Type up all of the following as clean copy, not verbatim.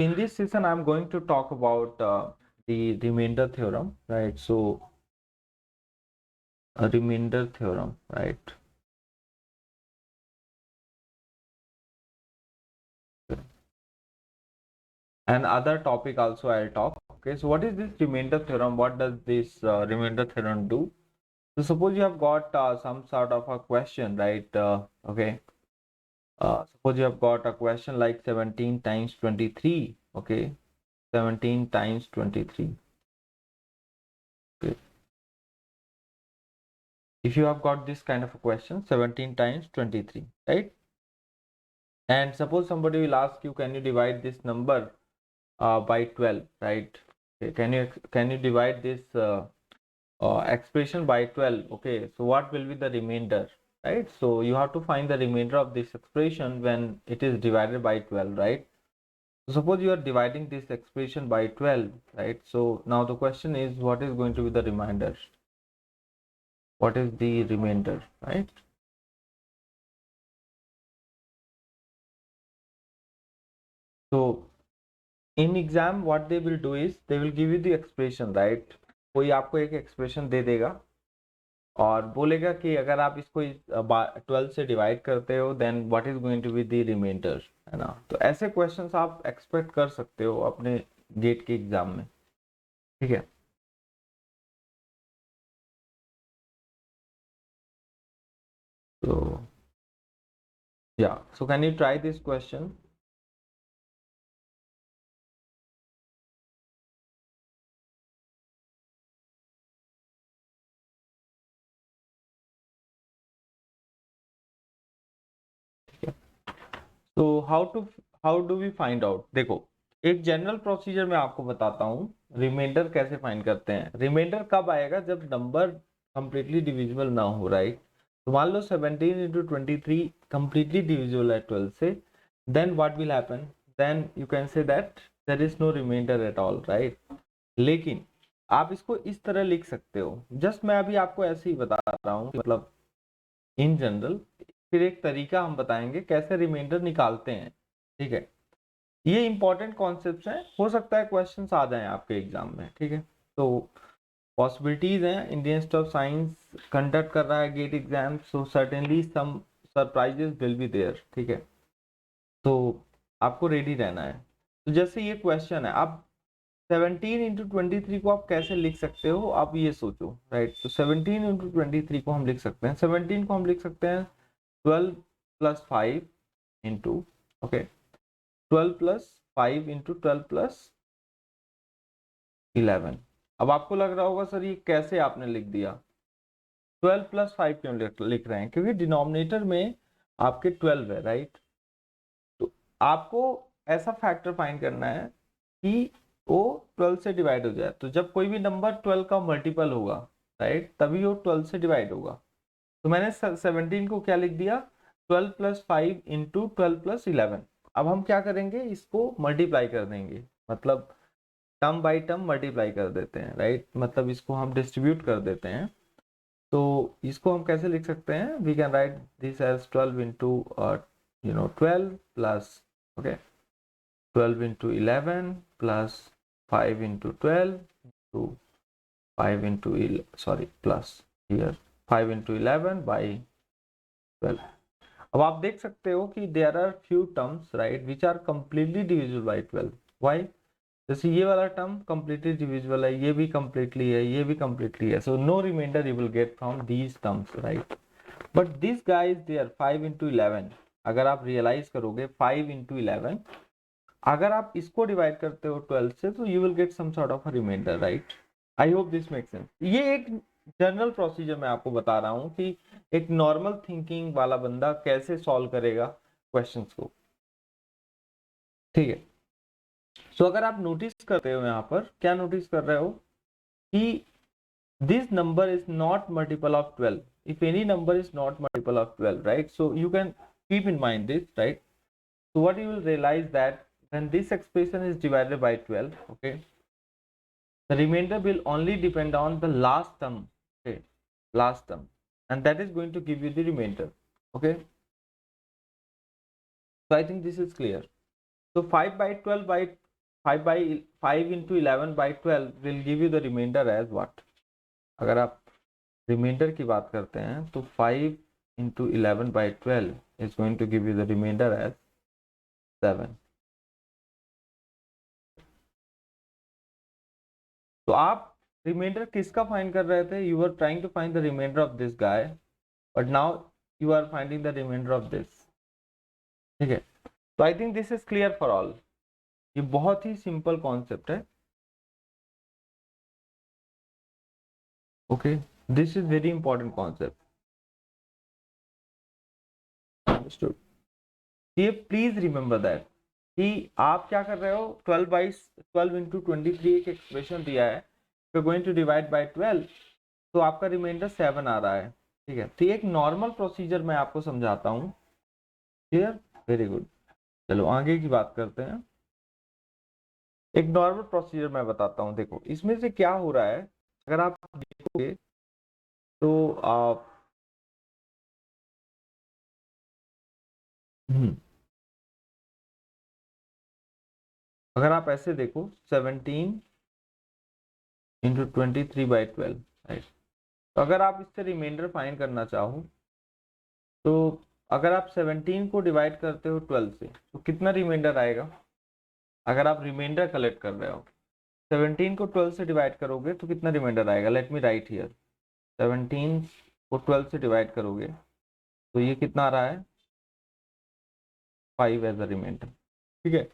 In this session, I'm going to talk about the remainder theorem, right? So, a remainder theorem, right? And other topic also I'll talk. Okay, so what is this remainder theorem? What does this remainder theorem do? So, suppose you have got some sort of a question, right? Okay, suppose you have got a question like 17 times 23. Okay, 17 times 23. Okay. If you have got this kind of a question, 17 times 23, right? And suppose somebody will ask you, can you divide this number by 12, right? Okay, can you divide this expression by 12? Okay, so what will be the remainder, right? So you have to find the remainder of this expression when it is divided by 12, right? So suppose you are dividing this expression by 12, right? So now the question is, what is going to be the remainder? What is the remainder, right? So in exam what they will do is they will give you the expression, right? कोई आपको एक expression दे देगा और बोलेगा कि अगर आप इसको 12 से डिवाइड करते हो then what is going to be the remainder, है ना? तो ऐसे क्वेश्चंस आप एक्सपेक्ट कर सकते हो अपने गेट के एग्जाम में, ठीक है? तो या so can you try this question? तो how do we find out? देखो, एक जनरल प्रोसीजर मैं आपको बताता हूँ रिमाइंडर कैसे फाइंड करते हैं। रिमाइंडर कब आएगा? जब नंबर कंप्लीटली डिविजिबल ना हो, राइट? तो मान लो 17 इंटू 23 कंप्लीटली डिविजिबल है 12 से, then what will happen? Then you can say that there is no remainder at all, right? लेकिन आप इसको इस तरह लिख सकते हो, जस्ट मैं अभी आपको ऐसे ही बता रहा हूँ, मतलब इन जनरल। फिर एक तरीका हम बताएंगे कैसे रिमाइंडर निकालते हैं, ठीक है? ये इंपॉर्टेंट कॉन्सेप्ट्स हैं, हो सकता है क्वेश्चंस आ जाएं आपके एग्जाम में, ठीक है? तो पॉसिबिलिटीज हैं, Indian Institute of Science conduct कर रहा है GATE exam, so certainly some surprises will be there, ठीक है? तो आपको रेडी रहना है। तो जैसे ये क्वेश्चन है, आप 17 इंटू 23 को आप कैसे लिख सकते हो, आप ये सोचो, राइट? तो 17 इंटू 23 को हम लिख सकते हैं, 17 को हम लिख सकते हैं 12 plus 5 into, okay, 12 plus 5 into 12 plus 11। अब आपको लग रहा होगा सर ये कैसे आपने लिख दिया? 12 प्लस 5 क्यों लिख रहे हैं? क्योंकि डिनोमिनेटर में आपके 12 है, राइट? तो आपको ऐसा फैक्टर फाइंड करना है कि वो 12 से डिवाइड हो जाए। तो जब कोई भी नंबर 12 का मल्टीपल होगा, राइट, तभी वो 12 से डिवाइड होगा। तो मैंने 17 को क्या लिख दिया? 12 प्लस 5 इंटू 12 प्लस 11। अब हम क्या करेंगे? इसको मल्टीप्लाई कर देंगे, मतलब टर्म बाई टर्म मल्टीप्लाई कर देते हैं, राइट? मतलब इसको हम डिस्ट्रीब्यूट कर देते हैं। तो इसको हम कैसे लिख सकते हैं? We can write this as 12 into 12 plus, okay, 12 into 11 plus 5 into 12 to 5 into sorry plus here 5 into 11 by 12। अब आप देख सकते हो कि there are few terms, right, which are completely divisible by 12। Why? जैसे ये वाला टर्म कंप्लीटली डिविजिबल है, ये भी कंप्लीटली है, ये भी कंप्लीटली है, so no remainder you will get from these terms, right? But this guys they are 5 into 11। अगर आप रियलाइज करोगे 5 into 11, अगर आप इसको डिवाइड करते हो 12 से, तो you will get some sort of a remainder, right? I hope this make sense. ये एक जनरल प्रोसीजर मैं आपको बता रहा हूँ कि एक नॉर्मल थिंकिंग वाला बंदा कैसे सॉल्व करेगा क्वेश्चंस को, ठीक है? सो अगर आप नोटिस करते हो, यहाँ पर क्या नोटिस कर रहे हो कि this number is not multiple of 12. If any number is not multiple of 12, right? So you can keep in mind this, right? So what you will realize that when this expression is divided by 12, okay, the remainder will only depend on the last term, okay, last term, and that is going to give you the remainder, okay? So I think this is clear. So 5 by 12 by 5 into 11 by 12 will give you the remainder as what? अगर आप reminder की बात करते हैं तो 5 into 11 by 12 is going to give you the remainder as 7. तो आप reminder किसका फाइंड कर रहे थे? You are trying to find the reminder of this guy, but now you are finding the reminder of this. ठीक है, तो I think this is clear for all. ये बहुत ही सिंपल कॉन्सेप्ट है. Okay, this is very important concept. Understood? ये please remember that कि आप क्या कर रहे हो, 12 into 23 एक एक्सप्रेशन दिया है, you're going to divide by 12, तो आपका रिमाइंडर 7 आ रहा है. ठीक है, तो एक नॉर्मल प्रोसीजर मैं आपको समझाता हूँ. क्लियर? Very good. चलो आगे की बात करते हैं. एक नॉर्मल प्रोसीजर मैं बताता हूँ. देखो इसमें से क्या हो रहा है, अगर आप देखोगे तो आप अगर आप ऐसे देखो 17 into 23 by 12, राइट. तो अगर आप इससे रिमाइंडर फाइंड करना चाहो तो अगर आप 17 को डिवाइड करते हो 12 से तो कितना रिमाइंडर आएगा? अगर आप रिमाइंडर कलेक्ट कर रहे हो 17 को 12 से डिवाइड करोगे तो कितना रिमाइंडर आएगा? Let me right here. 17 को 12 से डिवाइड करोगे तो ये कितना आ रहा है? 5 एज अ रिमाइंडर. ठीक है,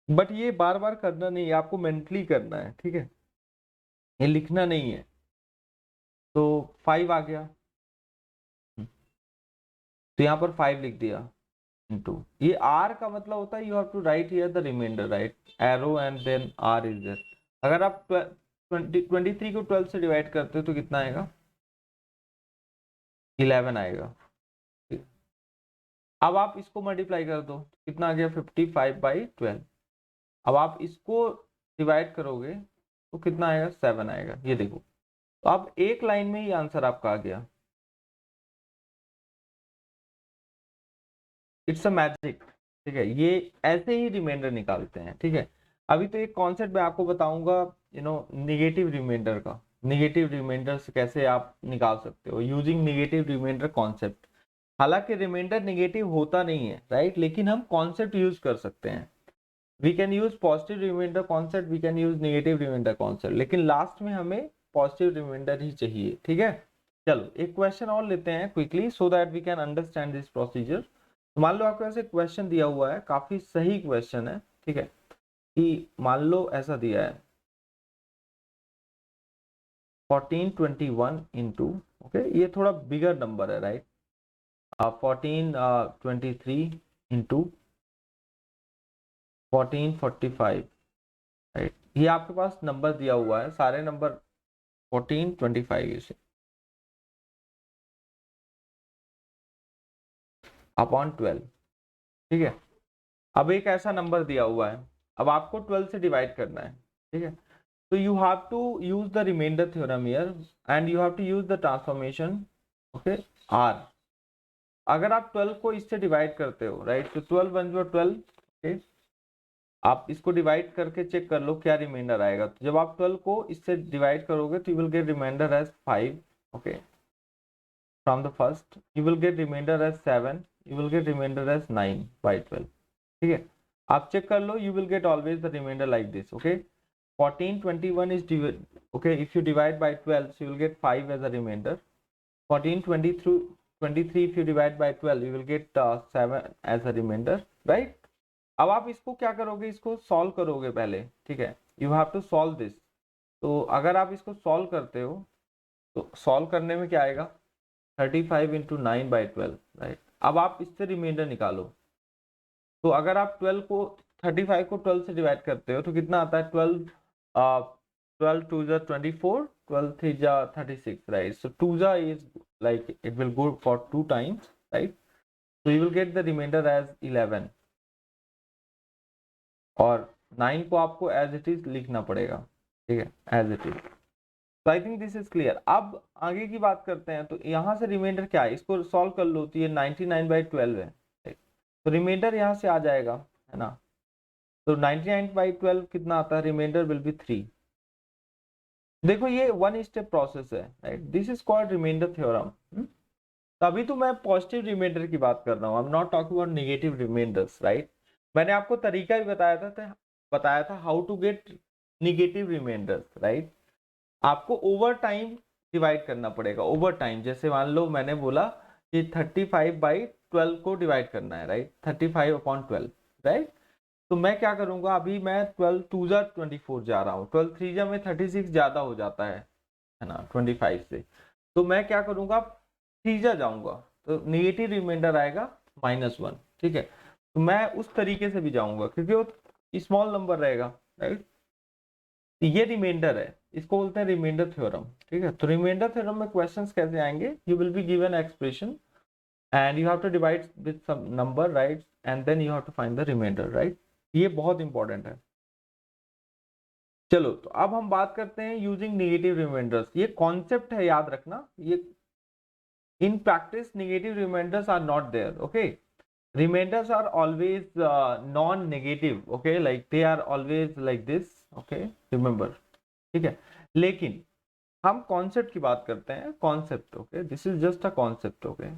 बट ये बार बार करना नहीं है, आपको मेंटली करना है. ठीक है, ये लिखना नहीं है. तो 5 आ गया, तो यहाँ पर 5 लिख दिया इनटू, ये आर का मतलब होता है you have to write here the reminder, right, arrow and then R is there. अगर आप 23 को 12 से डिवाइड करते हो तो कितना आएगा? 11 आएगा. अब आप इसको मल्टीप्लाई कर दो, कितना आ गया? 55/12. अब आप इसको डिवाइड करोगे तो कितना आएगा? 7 आएगा. ये देखो, तो अब एक लाइन में ही आंसर आपका आ गया. It's a magic. ठीक है, ये ऐसे ही रिमाइंडर निकालते हैं. ठीक है, अभी तो एक कॉन्सेप्ट मैं आपको बताऊंगा, निगेटिव रिमाइंडर का. निगेटिव रिमाइंडर से कैसे आप निकाल सकते हो यूजिंग निगेटिव रिमाइंडर कॉन्सेप्ट. हालांकि रिमाइंडर निगेटिव होता नहीं है, राइट, लेकिन हम कॉन्सेप्ट यूज कर सकते हैं. We can use positive remainder concept, we can use negative remainder concept, लेकिन लास्ट में हमें पॉजिटिव रिमाइंडर ही चाहिए. ठीक है, चलो एक क्वेश्चन और लेते हैं quickly so that we can understand this procedure. मान लो आपको ऐसे क्वेश्चन दिया हुआ है, काफी सही क्वेश्चन है. ठीक है, कि मान लो ऐसा दिया है 1421 इंटू, ओके, ये थोड़ा बिगर नंबर है, राइट. 1423 into 1445, right. ये आपके पास नंबर दिया हुआ है, सारे नंबर 1425 से अपॉन 12. ठीक है, अब एक ऐसा नंबर दिया हुआ है, अब आपको 12 से डिवाइड करना है. ठीक है, so you have to use the remainder theorem here and you have to use the transformation, okay, r. अगर आप 12 को इससे डिवाइड करते हो, राइट, तो 12 बन जाओ 12. okay? आप इसको डिवाइड करके चेक कर लो क्या रिमाइंडर आएगा. तो जब आप 12 को इससे डिवाइड करोगे तो you will get remainder as 5. Okay, from the first you will get remainder as 7, you will get remainder as 9/12. ठीक है, आप चेक कर लो, you will get always the remainder like this. Okay, 1421 is okay, if you divide by 12 so you will get 5 as a remainder. 1423 if you divide by 12 you will get 7 as a remainder, right. अब आप इसको क्या करोगे, इसको solve करोगे पहले. ठीक है, you have to solve this. तो अगर आप इसको सॉल्व करते हो तो सॉल्व करने में क्या आएगा? 35 into 9/12, राइट. अब आप इससे रिमाइंडर निकालो. तो अगर आप 35 को 12 से डिवाइड करते हो तो कितना आता है? 12 2 जा 24, 12 3 जा 36, right. So 2 जा is like it will go for 2 times, right. So you will get the remainder as 11 और 9 को आपको as it is लिखना पड़ेगा. ठीक है, as it is. So I think this is clear. अब आगे की बात करते हैं. तो यहाँ से रिमाइंडर क्या है, इसको सॉल्व कर लो तो ये 99/12 है. तो रिमाइंडर यहाँ से आ जाएगा, है ना. तो 99/12 कितना आता है, रिमाइंडर विल बी 3। देखो ये वन स्टेप प्रोसेस है, right, this is called remainder theorem. तभी तो मैं पॉजिटिव रिमाइंडर की बात कर रहा हूँ, I am not talking about negative remainders, right. मैंने आपको तरीका भी बताया था how to get negative remainders, right. आपको ओवर टाइम डिवाइड करना पड़ेगा, ओवर टाइम। जैसे मान लो मैंने बोला कि 35/12 को डिवाइड करना है, राइट, 35/12, राइट। तो मैं क्या करूंगा, अभी मैं 12 2 जा 24 जा रहा हूँ, 12 3 जा में 36 ज्यादा हो जाता है ना 25 से। तो मैं क्या करूंगा, 3 जा जाऊंगा, तो नेगेटिव रिमाइंडर आएगा -1, ठीक है। तो मैं उस तरीके से भी जाऊंगा क्योंकि वो स्मॉल नंबर रहेगा, राइट। ये रिमाइंडर है, इसको बोलते हैं रिमाइंडर थ्योरम, ठीक है। तो रिमाइंडर थ्योरम में क्वेश्चंस कैसे आएंगे, you will be given expression and you have to divide with some number, right, and then you have to find the reminder, right. ये बहुत इंपॉर्टेंट है। चलो तो अब हम बात करते हैं यूजिंग नेगेटिव रिमाइंडर्स। ये कॉन्सेप्ट है, याद रखना, ये in practice negative remainders are not there, okay. Remainders are always non-negative, okay, like they are always like this, okay, remember, ठीक है। लेकिन हम कॉन्सेप्ट की बात करते हैं, concept, okay, this is just a concept, okay.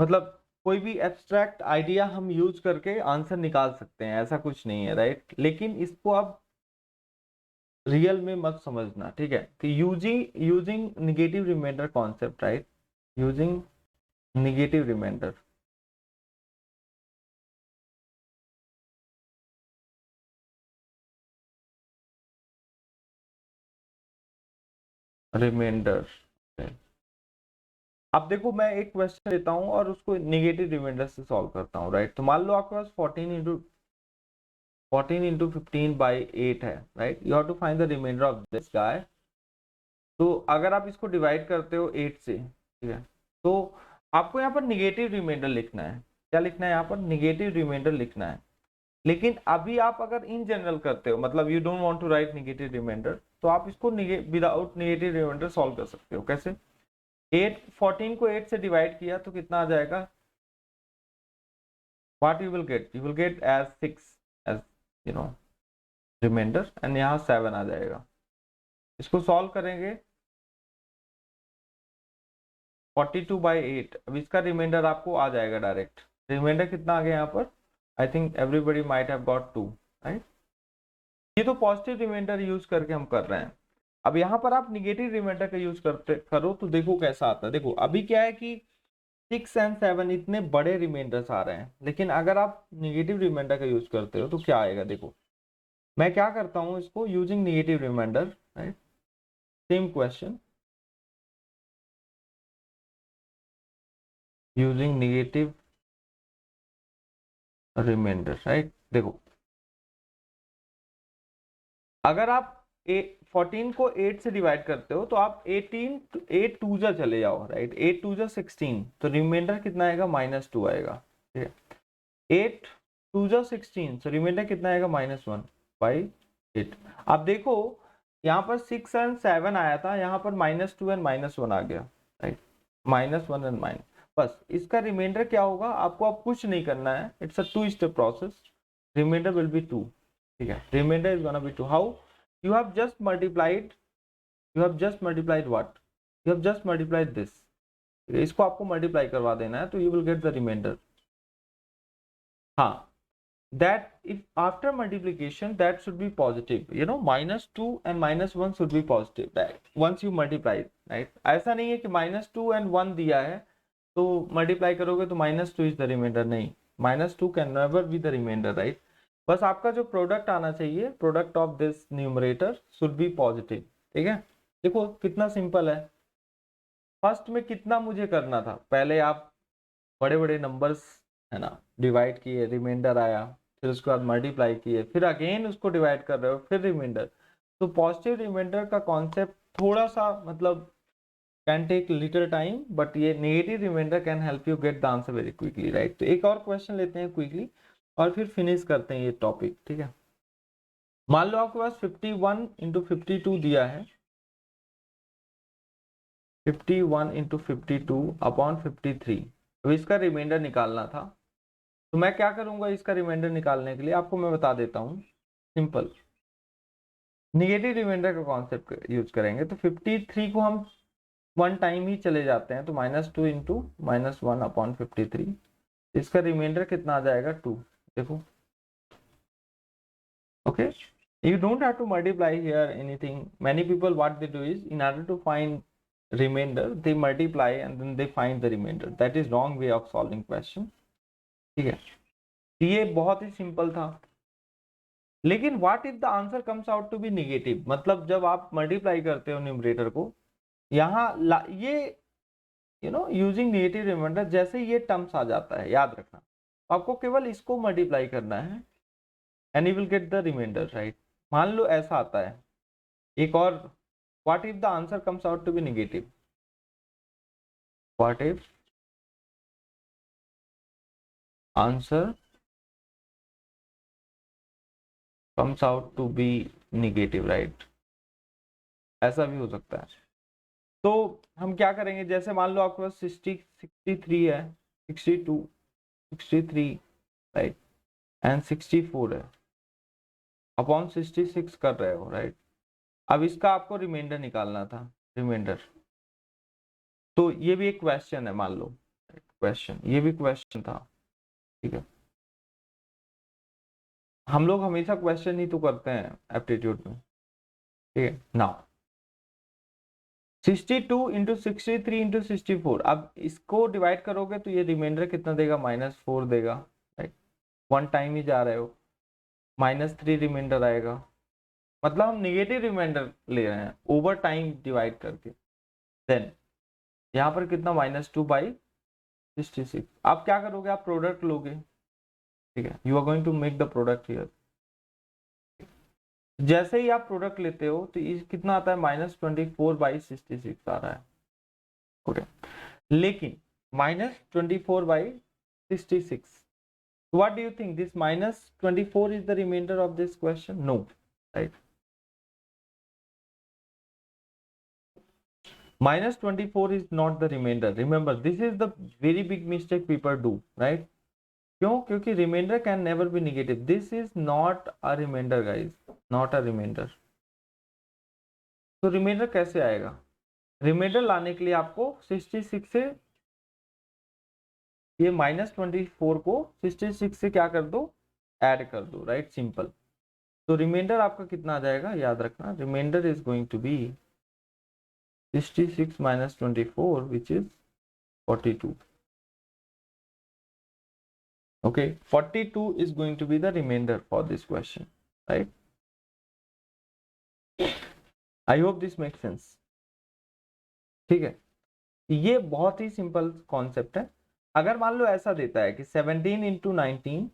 मतलब कोई भी एब्स्ट्रैक्ट आइडिया हम यूज करके आंसर निकाल सकते हैं, ऐसा कुछ नहीं है, राइट। लेकिन इसको आप रियल में मत समझना, ठीक है। तो using using negative remainder concept, right, using negative remainder, remainder. अब देखो मैं एक क्वेश्चन लेता हूँ और उसको नेगेटिव रिमाइंडर से सॉल्व करता हूँ, राइट। तो मान लो आपके पास 14 × 15/8 है, right. You have to find the reminder of this guy. तो अगर आप इसको डिवाइड करते हो 8 से, ठीक है, तो आपको यहाँ पर निगेटिव रिमाइंडर लिखना है। क्या लिखना है यहाँ पर, निगेटिव रिमाइंडर लिखना है। लेकिन अभी आप अगर इन जनरल करते हो, मतलब you don't want to write negative reminder, तो आप इसको विदाउट निगेटिव रिमाइंडर सॉल्व कर सकते हो। कैसे, 14 को 8 से डिवाइड किया तो कितना आ जाएगा, what you will get as 6 as you know remainder, and यहाँ 7 आ जाएगा। इसको सॉल्व करेंगे 42/8, अब इसका रिमाइंडर आपको आ जाएगा डायरेक्ट। रिमाइंडर कितना आ गया यहाँ पर, I think everybody might have got 2, right. ये तो पॉजिटिव रिमाइंडर यूज करके हम कर रहे हैं। अब यहाँ पर आप निगेटिव रिमाइंडर का यूज करो तो देखो कैसा आता है। देखो अभी क्या है कि 6 और 7 इतने बड़े रिमाइंडर्स आ रहे हैं, लेकिन अगर आप निगेटिव रिमाइंडर का यूज करते हो तो क्या आएगा। देखो मैं क्या करता हूं, इसको using negative reminder, right, same question, using negative reminder, right. देखो अगर आप 14 को 8 से डिवाइड करते हो तो आप 8 2 जा चले जाओ, राइट, 8 2 जा 16, तो रिमाइंडर कितना आएगा, -2 आएगा, ठीक है। 8 2 जा 16, तो रिमाइंडर कितना आएगा, -1/8। अब देखो यहाँ पर 6 और 7 आया था, यहाँ पर -2 और -1 आ गया, राइट, -1 और माइनस। बस इसका रिमाइंडर क्या होगा, आपको अब कुछ नहीं करना है, it's a 2 step process. Reminder will be 2, ठीक है। Reminder is gonna be 2। How, you have just multiplied what, you have just multiplied this, इसको आपको मल्टीप्लाई करवा देना है, तो you will get the remainder। हाँ, that if after multiplication that should be positive, you know, -2 and -1 should be positive, right, once you multiply, right। ऐसा नहीं है कि -2 and 1 दिया है तो मल्टीप्लाई करोगे तो -2 इज द रिमाइंडर, नहीं, -2 can never be the reminder, right. बस आपका जो प्रोडक्ट आना चाहिए, product of this numerator should be positive, ठीक है। देखो कितना सिंपल है। फर्स्ट में कितना मुझे करना था, पहले आप बड़े बड़े नंबर्स, है ना, डिवाइड किए, रिमाइंडर आया, फिर उसके बाद मल्टीप्लाई किए, फिर अगेन उसको डिवाइड कर रहे हो, फिर रिमाइंडर। तो पॉजिटिव रिमाइंडर का कॉन्सेप्ट थोड़ा सा मतलब can take little time, but ये negative remainder can help you get the answer very quickly, right. तो एक और क्वेश्चन लेते हैं क्विकली और फिर फिनिश करते हैं ये टॉपिक, ठीक है। मान लो आपके पास 51 × 52 दिया है, 51 × 52 अपॉन 53, तो इसका रिमाइंडर निकालना था। तो मैं क्या करूंगा इसका रिमाइंडर निकालने के लिए, आपको मैं बता देता हूँ सिंपल। निगेटिव रिमाइंडर का कॉन्सेप्ट यूज करेंगे। तो 53 को हम वन टाइम ही चले जाते हैं, तो -2 इंटू -1/53, इसका रिमाइंडर कितना आ जाएगा 2। देखो, okay, you don't have to multiply here anything. Many people what they do is, in order to find remainder, they multiply and then they find the remainder. That is wrong way of solving question. ठीक है, ये बहुत ही simple था। लेकिन what if the answer comes out to be negative, मतलब जब आप मल्टीप्लाई करते हो न्यूमरेटर को, यहाँ ये यूजिंग नेगेटिव रिमाइंडर, जैसे ये टर्म्स आ जाता है, याद रखना आपको केवल इसको मल्टीप्लाई करना है and you will get the reminder, right. मान लो ऐसा आता है एक और, what if the answer comes out to be negative, what if answer comes out to be negative, right, ऐसा भी हो सकता है। तो हम क्या करेंगे, जैसे मान लो आपके पास 63 है, 62, 63, राइट, एंड 64 है, अपॉन 66 कर रहे हो, राइट। अब इसका आपको रिमाइंडर निकालना था, रिमाइंडर। तो ये भी एक क्वेश्चन है, मान लो क्वेश्चन, ये भी क्वेश्चन था, ठीक है। हम लोग हमेशा क्वेश्चन ही तो करते हैं एप्टीट्यूड में, ठीक है। नाउ 62 इंटू 63 इंटू 64, अब इसको डिवाइड करोगे तो ये रिमाइंडर कितना देगा, -4 देगा, राइट। वन टाइम ही जा रहे हो, -3 रिमाइंडर आएगा, मतलब हम निगेटिव रिमाइंडर ले रहे हैं ओवर टाइम डिवाइड करके। देन यहाँ पर कितना, -2/66। आप क्या करोगे, आप प्रोडक्ट लोगे, ठीक है, you are going to make the product here. जैसे ही आप प्रोडक्ट लेते हो तो ये कितना आता है, -24/66 आ रहा है, ओके। लेकिन -24/66, what do you think, this -24 is the remainder of this question? No, right? -24 is not the remainder. Remember, this is the very big mistake people do, right? क्यों? क्योंकि remainder can never be negative. This is not a remainder, guys, not a remainder. तो remainder कैसे आएगा? remainder लाने के लिए आपको 66 से ये -24 को 66 से क्या कर दो, ऐड कर दो, राइट, सिंपल। तो रिमाइंडर आपका कितना आ जाएगा, याद रखना, reminder is going to be 66 minus 24, which is 42. Okay, 42 is going to be the remainder for this question, right? I hope this makes sense. ठीक है, ये बहुत ही सिंपल कॉन्सेप्ट है। अगर मान लो ऐसा देता है कि 17 इंटू 19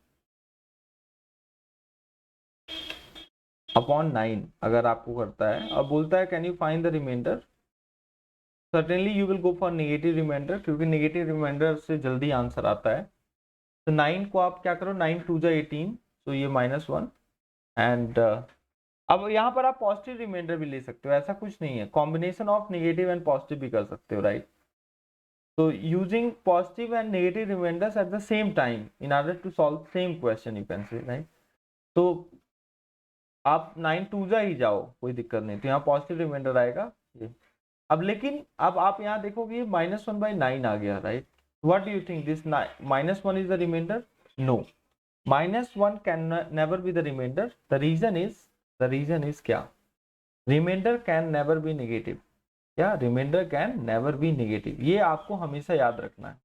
अपॉन 9 अगर आपको करता है और बोलता है can you find the reminder, certainly you will go for negative reminder, क्योंकि नेगेटिव रिमाइंडर से जल्दी आंसर आता है। तो 9 को आप क्या करो, 9 2 जा 18, तो ये -1 एंड अब यहाँ पर आप पॉजिटिव रिमाइंडर भी ले सकते हो, ऐसा कुछ नहीं है, combination of negative and positive भी कर सकते हो, राइट। तो using positive and negative reminders at the same time in order to solve same question, you can say, right. तो आप 9 2 जा ही जाओ, कोई दिक्कत नहीं, तो यहाँ पॉजिटिव रिमाइंडर आएगा ये। अब लेकिन अब आप यहाँ देखोगे -1/9 आ गया, right. What do you think, this -1 is the remainder? No, -1 can never be the remainder. The reason is क्या, remainder can never be negative, या remainder can never be negative, ये आपको हमेशा याद रखना है।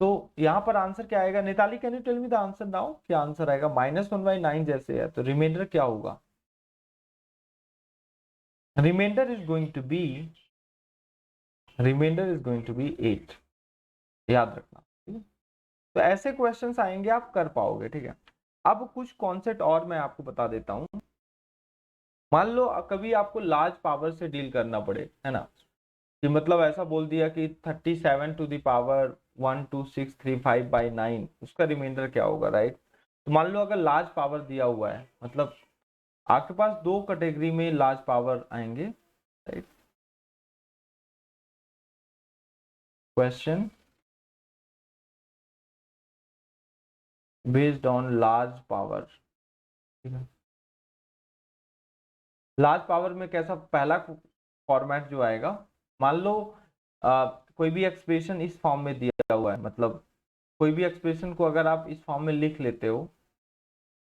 तो यहाँ पर आंसर क्या आएगा, Nitali can you tell me the answer now, क्या आंसर आएगा, -1/9 जैसे है, तो रिमाइंडर क्या होगा, remainder is going to be 8, याद रखना, ठीक है। तो ऐसे क्वेश्चंस आएंगे, आप कर पाओगे, ठीक है। अब कुछ कॉन्सेप्ट और मैं आपको बता देता हूं। मान लो कभी आपको लार्ज पावर से डील करना पड़े, है ना, कि मतलब ऐसा बोल दिया कि 37 टू द पावर 12635/9, उसका रिमाइंडर क्या होगा, राइट। तो मान लो अगर लार्ज पावर दिया हुआ है, मतलब आपके पास दो कैटेगरी में लार्ज पावर आएंगे, right. Question based on large power. ठीक है, लार्ज पावर में कैसा पहला फॉर्मेट जो आएगा, मान लो कोई भी एक्सप्रेशन इस फॉर्म में दिया हुआ है, मतलब कोई भी एक्सप्रेशन को अगर आप इस फॉर्म में लिख लेते हो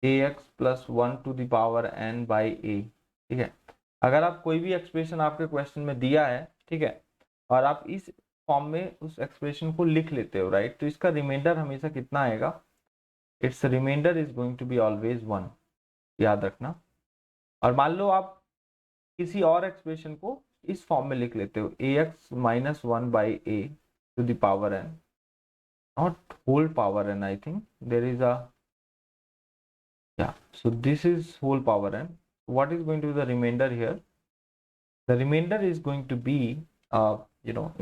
ax plus 1 to the power n by a, ठीक है, अगर आप कोई भी एक्सप्रेशन आपके क्वेश्चन में दिया है, ठीक है, और आप इस फॉर्म में उस एक्सप्रेशन को लिख लेते हो, राइट, तो इसका रिमाइंडर हमेशा कितना आएगा, it's reminder is going to be always 1, याद रखना। और मान लो आप किसी और एक्सप्रेशन को इस फॉर्म में लिख लेते हो ax minus 1 by a to the power n, not whole power n, I think there is a, yeah, so this is whole power n. What is going to be the remainder here? The remainder is going to be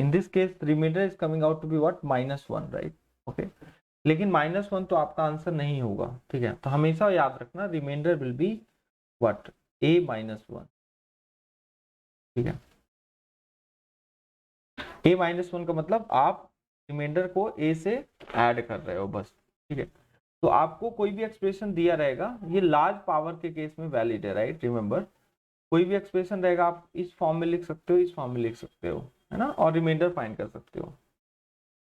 in this case the remainder is coming out to be what, -1, right? Okay, लेकिन -1 तो आपका answer नहीं होगा, ठीक है, तो हमेशा याद रखना reminder will be what, a -1, ठीक है, a -1 का मतलब आप रिमाइंडर को a से ऐड कर रहे हो बस, ठीक है। तो आपको कोई भी एक्सप्रेशन दिया रहेगा, ये लार्ज पावर के केस में वैलिड है, राइट, रिमेंबर, कोई भी एक्सप्रेशन रहेगा आप इस फॉर्म में लिख सकते हो, इस फॉर्म में लिख सकते हो, है ना, और रिमाइंडर फाइंड कर सकते हो।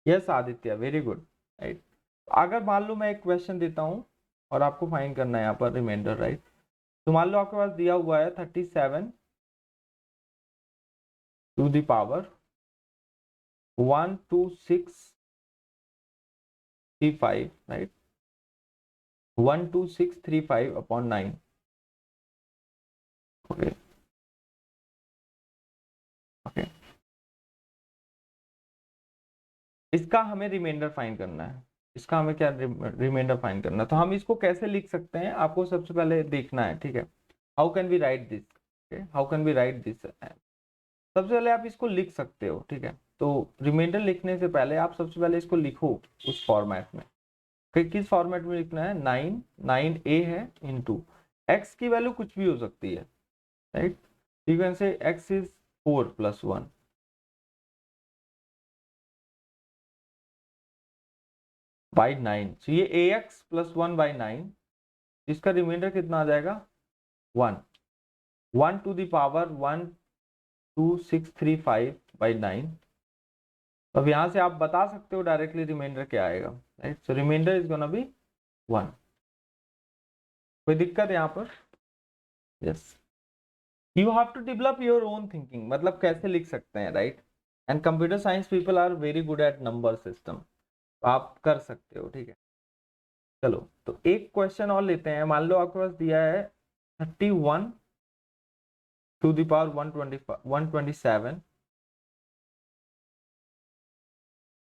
Yes Aditya, very good, right. अगर मान लो मैं एक क्वेश्चन देता हूँ और आपको फाइंड करना है यहाँ पर रिमाइंडर, राइट, तो मान लो आपके पास दिया हुआ है 37 टू द पावर 12635, राइट, 12635 अपॉन 9, ओके ओके, इसका हमें रिमाइंडर फाइंड करना है, इसका हमें क्या रिमाइंडर फाइंड करना है, तो हम इसको कैसे लिख सकते हैं आपको सबसे पहले देखना है, ठीक है। How can we write this, how can we write this, सबसे पहले आप इसको लिख सकते हो, ठीक है, तो रिमाइंडर लिखने से पहले आप सबसे पहले इसको लिखो उस फॉर्मेट में, किस फॉर्मेट में लिखना है, 9 है इनटू x की वैल्यू कुछ भी हो सकती है, राइट, यू कैन से x इज 4 + 1 बाई 9, तो ये ax + 1 बाई 9, इसका रिमाइंडर कितना आ जाएगा 1, 1 टू द पावर 12635 बाई 9। अब यहाँ से आप बता सकते हो डायरेक्टली रिमाइंडर क्या आएगा, right, so reminder is gonna be 1। कोई दिक्कत है यहाँ पर? Yes, you have to develop your own thinking, मतलब कैसे लिख सकते हैं, right, and computer science people are very good at number system, आप कर सकते हो, ठीक है। चलो तो एक क्वेश्चन और लेते हैं, मान लो आपके पास दिया है 31 टू द पावर 127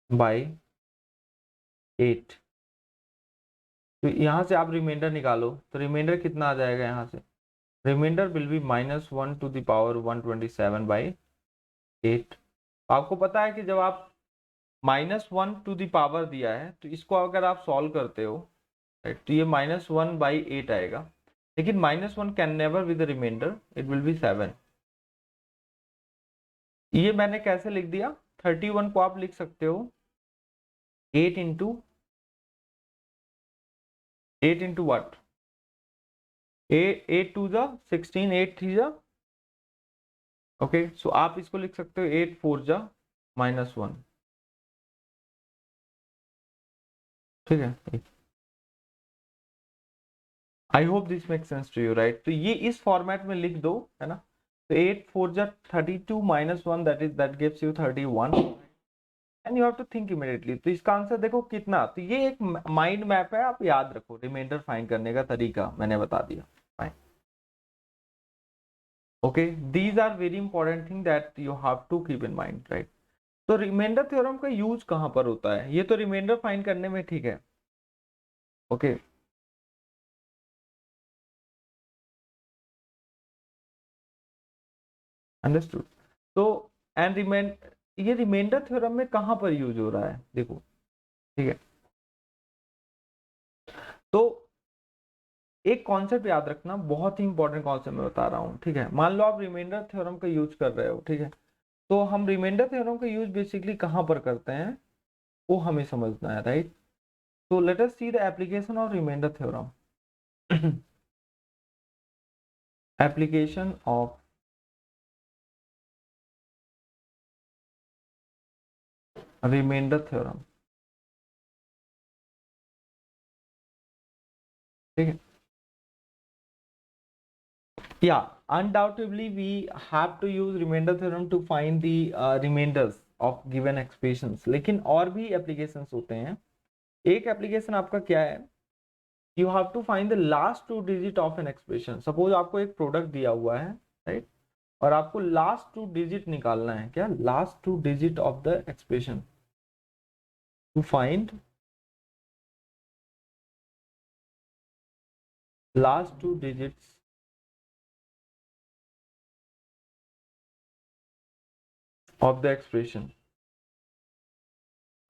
बाई 8, तो यहाँ से आप रिमाइंडर निकालो, तो रिमाइंडर कितना आ जाएगा, यहाँ से reminder will be -1 to the power 127 by 8। आपको पता है कि जब आप -1 टू द पावर दिया है तो इसको अगर आप सॉल्व करते हो, राइट, तो ये -1 बाई 8 आएगा, लेकिन -1 can never with the reminder, it will be 7। ये मैंने कैसे लिख दिया, 31 को आप लिख सकते हो 8 इंटू व्हाट, 8 टू जा 16, 8 3 जा, ओके, सो आप इसको लिख सकते हो 8 4 जा -1, ठीक है। I hope this make sense to you, right, तो ये इस फॉर्मेट में लिख दो, है ना, तो 8 4 जा 32 -1, that gives you 31, and you have to think immediately. तो इसका आंसर देखो कितना, तो ये एक माइंड मैप है, आप याद रखो, रिमाइंडर फाइंड करने का तरीका मैंने बता दिया, fine, okay, these are very important thing that you have to keep in mind, right. तो रिमाइंडर थ्योरम का यूज कहां पर होता है, ये तो रिमाइंडर फाइंड करने में, ठीक है, ओके, अंडरस्टूड। तो एंड ये रिमाइंडर थ्योरम में कहां पर यूज हो रहा है, देखो, ठीक है, तो एक कॉन्सेप्ट याद रखना, बहुत ही इंपॉर्टेंट कॉन्सेप्ट मैं बता रहा हूँ, ठीक है। मान लो आप रिमाइंडर थ्योरम का यूज कर रहे हो, ठीक है, तो हम रिमाइंडर थ्योरम का यूज बेसिकली कहाँ पर करते हैं वो हमें समझना है, right. So let us see the application of remainder theorem. Application of remainder theorem. ठीक है. Yeah, undoubtedly we have to use remainder theorem to find the remainders of given expressions. लेकिन और भी applications होते हैं. एक application आपका क्या है? You have to find the last two digit of an expression. Suppose आपको एक product दिया हुआ है, right? और आपको लास्ट टू डिजिट निकालना है. क्या? Last two digit of the expression. To find last two digits of the expression.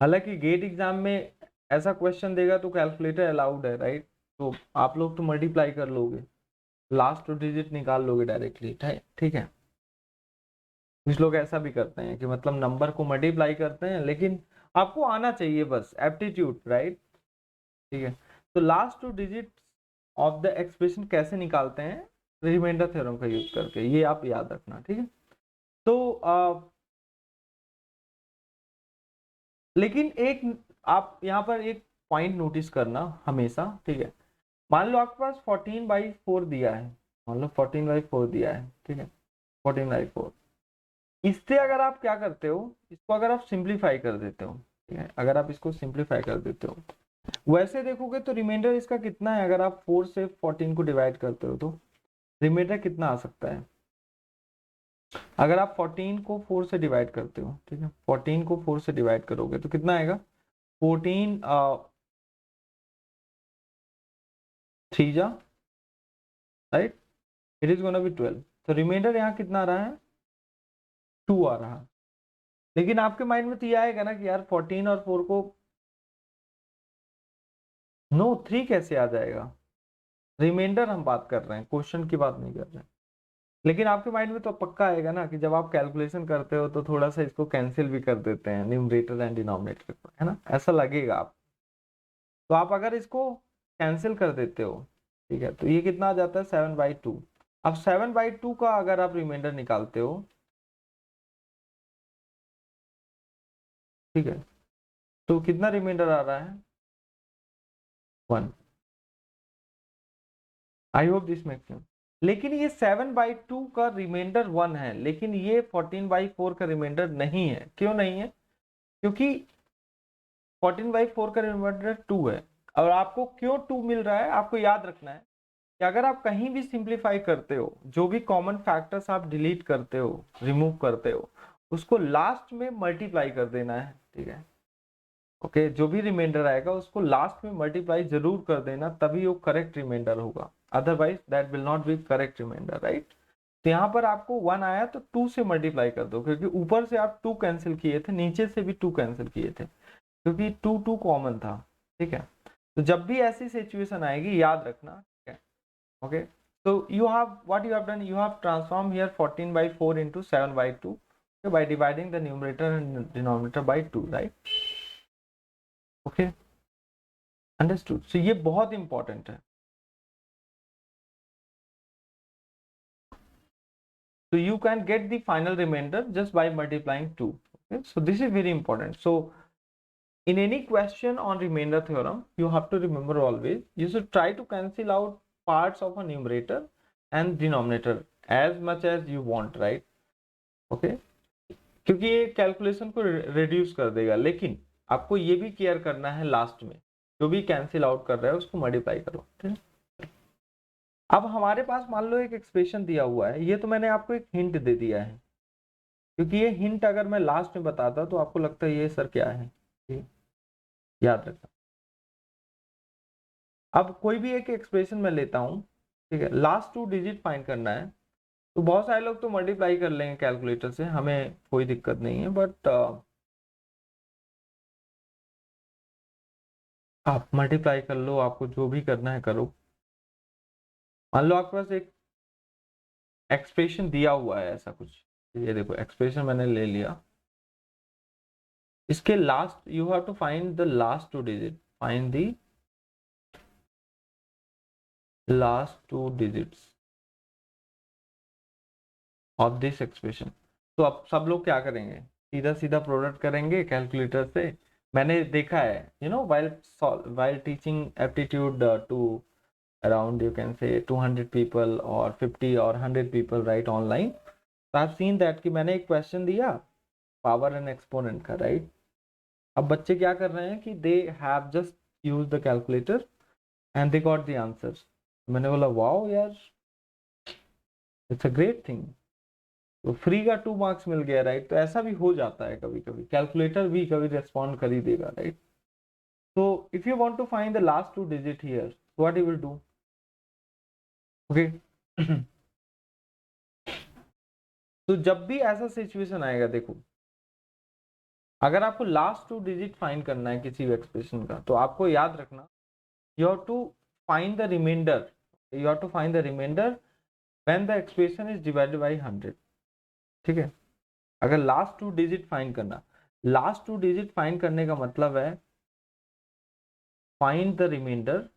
हालांकि गेट एग्जाम में ऐसा क्वेश्चन देगा तो कैलकुलेटर अलाउड है, राइट? तो आप लोग तो मल्टीप्लाई कर लोगे, लास्ट टू डिजिट निकाल लोगे डायरेक्टली. ठीक है. कुछ लोग ऐसा भी करते हैं कि मतलब नंबर को मल्टीप्लाई करते हैं, लेकिन आपको आना चाहिए बस एप्टीट्यूड, राइट? ठीक है. तो last two digit of the expression कैसे निकालते हैं? रिमाइंडर थ्योरम का यूज करके. ये आप याद रखना. ठीक है. तो लेकिन एक आप यहाँ पर एक पॉइंट नोटिस करना हमेशा. ठीक है. मान लो आपके पास 14/4 दिया है. मान लो 14/4 दिया है. ठीक है. 14/4. इससे अगर आप क्या करते हो, इसको अगर आप सिंप्लीफाई कर देते हो, ठीक है, अगर आप इसको सिंप्लीफाई कर देते हो, वैसे देखोगे तो रिमाइंडर इसका कितना है? अगर आप 4 से 14 को डिवाइड करते हो तो रिमाइंडर कितना आ सकता है? अगर आप 14 को 4 से डिवाइड करते हो, ठीक है, 14 को 4 से डिवाइड करोगे तो कितना आएगा? 14 3 जा, right? It is gonna B 12. तो रिमाइंडर यहाँ कितना आ रहा है? 2 आ रहा है. लेकिन आपके माइंड में तो ये आएगा ना कि यार 14 और 4 को नो 3 कैसे आ जाएगा? रिमाइंडर हम बात कर रहे हैं, क्वेश्चन की बात नहीं कर रहे हैं. लेकिन आपके माइंड में तो पक्का आएगा ना कि जब आप कैलकुलेशन करते हो तो थोड़ा सा इसको कैंसिल भी कर देते हैं, न्यूमरेटर एंड डिनोमिनेटर को, है ना? ऐसा लगेगा आप. तो आप अगर इसको कैंसिल कर देते हो, ठीक है, तो ये कितना आ जाता है? 7/2. अब 7/2 का अगर आप रिमाइंडर निकालते हो, ठीक है, तो कितना रिमाइंडर आ रहा है? 1. आई होप दिस मेक्स सेंस. लेकिन ये 7/2 का रिमाइंडर 1 है, लेकिन ये 14/4 का रिमाइंडर नहीं है. क्यों नहीं है? क्योंकि 14/4 का रिमाइंडर 2 है. और आपको क्यों 2 मिल रहा है? आपको याद रखना है कि अगर आप कहीं भी सिंप्लीफाई करते हो, जो भी कॉमन फैक्टर्स आप डिलीट करते हो, रिमूव करते हो, उसको लास्ट में मल्टीप्लाई कर देना है. ठीक है. ओके. जो भी रिमाइंडर आएगा उसको लास्ट में मल्टीप्लाई जरूर कर देना, तभी वो करेक्ट रिमाइंडर होगा. Otherwise that will not be correct reminder, right? तो यहाँ पर आपको 1 आया तो 2 से मल्टीप्लाई कर दो, क्योंकि ऊपर से आप 2 कैंसिल किए थे, नीचे से भी 2 कैंसिल किए थे, क्योंकि 2 कॉमन था. ठीक है. तो जब भी ऐसी सिचुएशन आएगी याद रखना. ठीक है. Okay. so you have done, you have transformed here 14/4 into 7/2 by dividing the numerator and denominator by 2, right? Okay, understood. so ये बहुत इंपॉर्टेंट है. so you can get the final remainder just by multiplying 2. okay, so this is very important. So in any question on remainder theorem, you have to remember always, you should try to cancel out parts of a numerator and denominator as much as you want, right? okay, क्योंकि ये calculation को reduce कर देगा. लेकिन आपको ये भी care करना है, लास्ट में जो भी कैंसिल आउट कर रहा है उसको मल्टीप्लाई करो. ठीक है. अब हमारे पास मान लो एक एक्सप्रेशन दिया हुआ है. ये तो मैंने आपको एक हिंट दे दिया है, क्योंकि ये हिंट अगर मैं लास्ट में बताता तो आपको लगता है ये सर क्या है. ठीक? याद रखना. अब कोई भी एक एक्सप्रेशन मैं लेता हूँ, ठीक है, लास्ट 2 डिजिट फाइंड करना है, तो बहुत सारे लोग तो मल्टीप्लाई कर लेंगे कैलकुलेटर से, हमें कोई दिक्कत नहीं है. बट आप मल्टीप्लाई कर लो, आपको जो भी करना है करो. मान लो आपके पास एक एक्सप्रेशन दिया हुआ है ऐसा कुछ. ये देखो एक्सप्रेशन मैंने ले लिया. इसके last you have to find the last 2 digit. Find the last 2 digits of this expression. तो अब सब लोग क्या करेंगे, सीधा सीधा प्रोडक्ट करेंगे कैलकुलेटर से। मैंने देखा है, you know, while teaching aptitude to around, you can say, 200 people or 50 or 100 people, right, online. So I've seen that कि मैंने एक क्वेश्चन दिया पावर एंड एक्सपोनेंट का, राइट। अब बच्चे क्या कर रहे हैं कि they have just use the calculator and they got the answer. मैंने बोला वाओ यार, इट्स अ ग्रेट थिंग। तो फ्री का 2 मार्क्स मिल गया, राइट। तो ऐसा भी हो जाता है कभी कभी, कैलकुलेटर भी कभी रेस्पॉन्ड कर ही देगा, राइट। तो if you want to find the last 2 digit here, what you will do, okay. तो जब भी ऐसा सिचुएशन आएगा, देखो, अगर आपको लास्ट 2 डिजिट फाइंड करना है किसी भी एक्सप्रेशन का, तो आपको याद रखना, you have to find the reminder, you have to find the reminder when the expression is divided by 100, ठीक है। अगर लास्ट 2 डिजिट फाइंड करना, लास्ट 2 डिजिट फाइंड करने का मतलब है find the reminder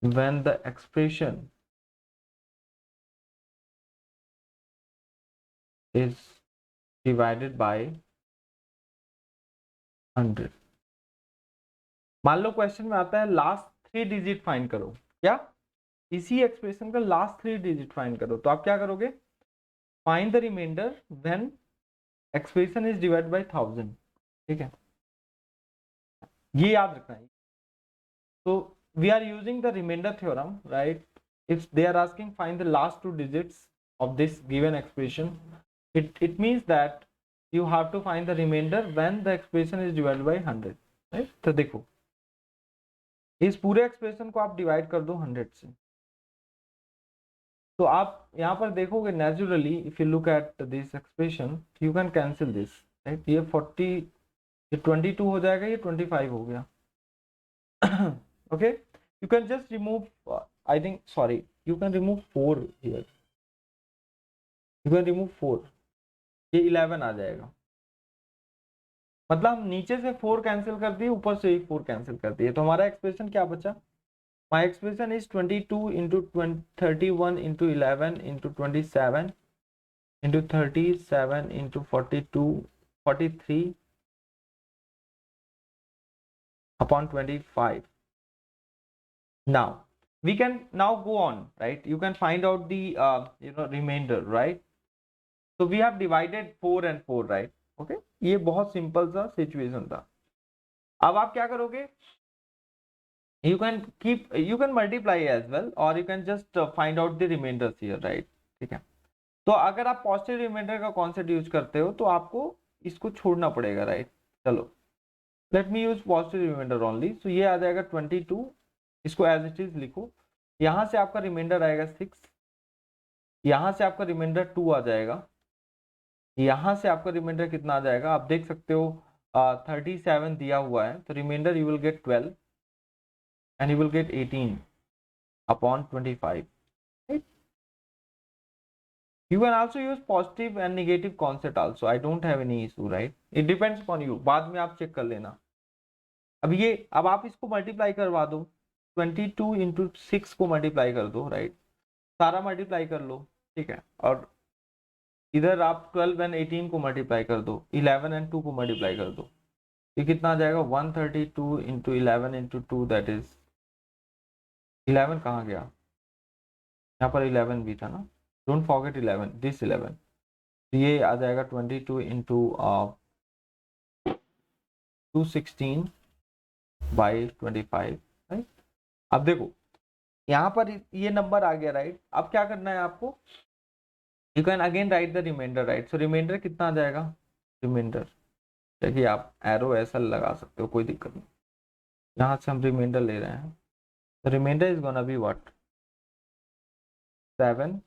when the expression is divided by 100। मान लो question में आता है लास्ट 3 डिजिट फाइंड करो, क्या इसी एक्सप्रेशन का लास्ट 3 डिजिट फाइंड करो, तो आप क्या करोगे, find the reminder when expression is divided by 1000, ठीक है, ये याद रखना है। तो we are using the reminder theorem, right. If they are asking find the last 2 digits of this given expression, it means that you have to find the remainder when the expression is divided by 100, right। तो देखो, इस पूरे expression को आप divide कर दो 100 से, तो आप यहाँ पर देखोगे naturally, if you look at this expression, you can cancel this, right. ये 40, ये 22 हो जाएगा, ये 25 हो गया। Okay, you can just remove, I think, sorry, you can remove 4 here, you can remove 4, ये 11 आ जाएगा। मतलब हम नीचे से 4 कैंसिल कर दिए, ऊपर से 4 कैंसिल कर दिए, तो हमारा एक्सप्रेशन क्या बचा, my expression is 22 into 31 into 11 into 27 into 37 into 42 43 upon 25। now we can now go on, right, you can find out the remainder, right। so we have divided 4 and 4, right, okay। ये बहुत simple सा situation था। अब आप क्या करोगे, you can multiply as well, or you can just find out the remainders here, right, ठीक है। तो अगर आप पॉजिटिव रिमाइंडर का कॉन्सेप्ट यूज करते हो तो आपको इसको छोड़ना पड़ेगा, राइट। चलो, let me use positive remainder only. So ये आ जाएगा 22, इसको एज इट इज लिखो, यहाँ से आपका रिमाइंडर आएगा 6, यहाँ से आपका रिमाइंडर 2 आ जाएगा, यहाँ से आपका रिमाइंडर कितना आ जाएगा, आप देख सकते हो 37 दिया हुआ है, तो reminder you will get 12 and you will get 18 upon 25, right? You can also use positive and negative concept also, I don't have any issue, right, it depends upon you, बाद में आप चेक कर लेना। अब आप इसको मल्टीप्लाई करवा दो, 22 इंटू 6 को मल्टीप्लाई कर दो, राइट, सारा मल्टीप्लाई कर लो, ठीक है। और इधर आप 12 एंड 18 को मल्टीप्लाई कर दो, 11 एंड 2 को मल्टीप्लाई कर दो, ये कितना आ जाएगा, 132 इंटू 11 इंटू 2, दैट इज 11 कहाँ गया, यहाँ पर 11 भी था ना, डोंट फॉरगेट 11, दिस 11, तो ये आ जाएगा 22 इंटू 216 बाई 25, राइट। अब देखो यहाँ पर ये नंबर आ गया, राइट। अब क्या करना है आपको, you can again write the reminder, right. So reminder कितना आ जाएगा, रिमाइंडर देखिए, आप एरो ऐसा लगा सकते हो, कोई दिक्कत नहीं, यहाँ से हम रिमाइंडर ले रहे हैं, तो reminder is gonna be what, 7,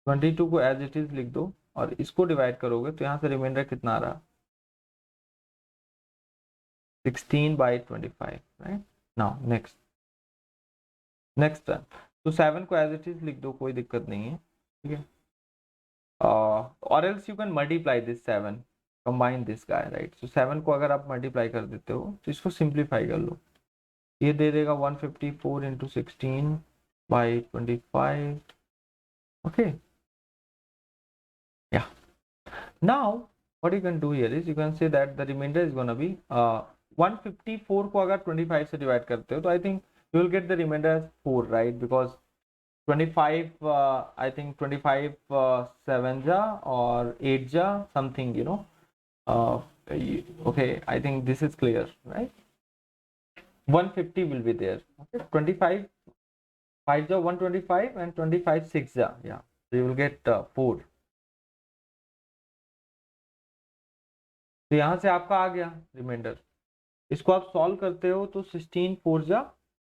22 को एज इट इज लिख दो, और इसको डिवाइड करोगे तो यहाँ से रिमाइंडर कितना आ रहा, 16 by 25, right. Now next term, तो 7 को एज इट इज लिख दो, कोई दिक्कत नहीं है, ठीक है। और else you can multiply this 7, combine this guy, right. So 7 को अगर आप मल्टीप्लाई कर देते हो तो इसको सिंप्लीफाई कर लो, ये दे देगा 154 इंटू 16 बाई 25। ओके, या now what you can do here is you can say that the remainder is gonna be 154 को अगर 25 से डिवाइड करते हो तो I think you will get the remainder as 4, right? Because 25, I think 25 7 ja or 8 ja something, Uh, okay, I think this is clear, right? 150 will be there. Okay, 25 5 ja 125 and 25 6 ja, yeah. So you will get 4. तो यहाँ से आपका आ गया reminder. इसको आप solve करते हो तो 16 4 जा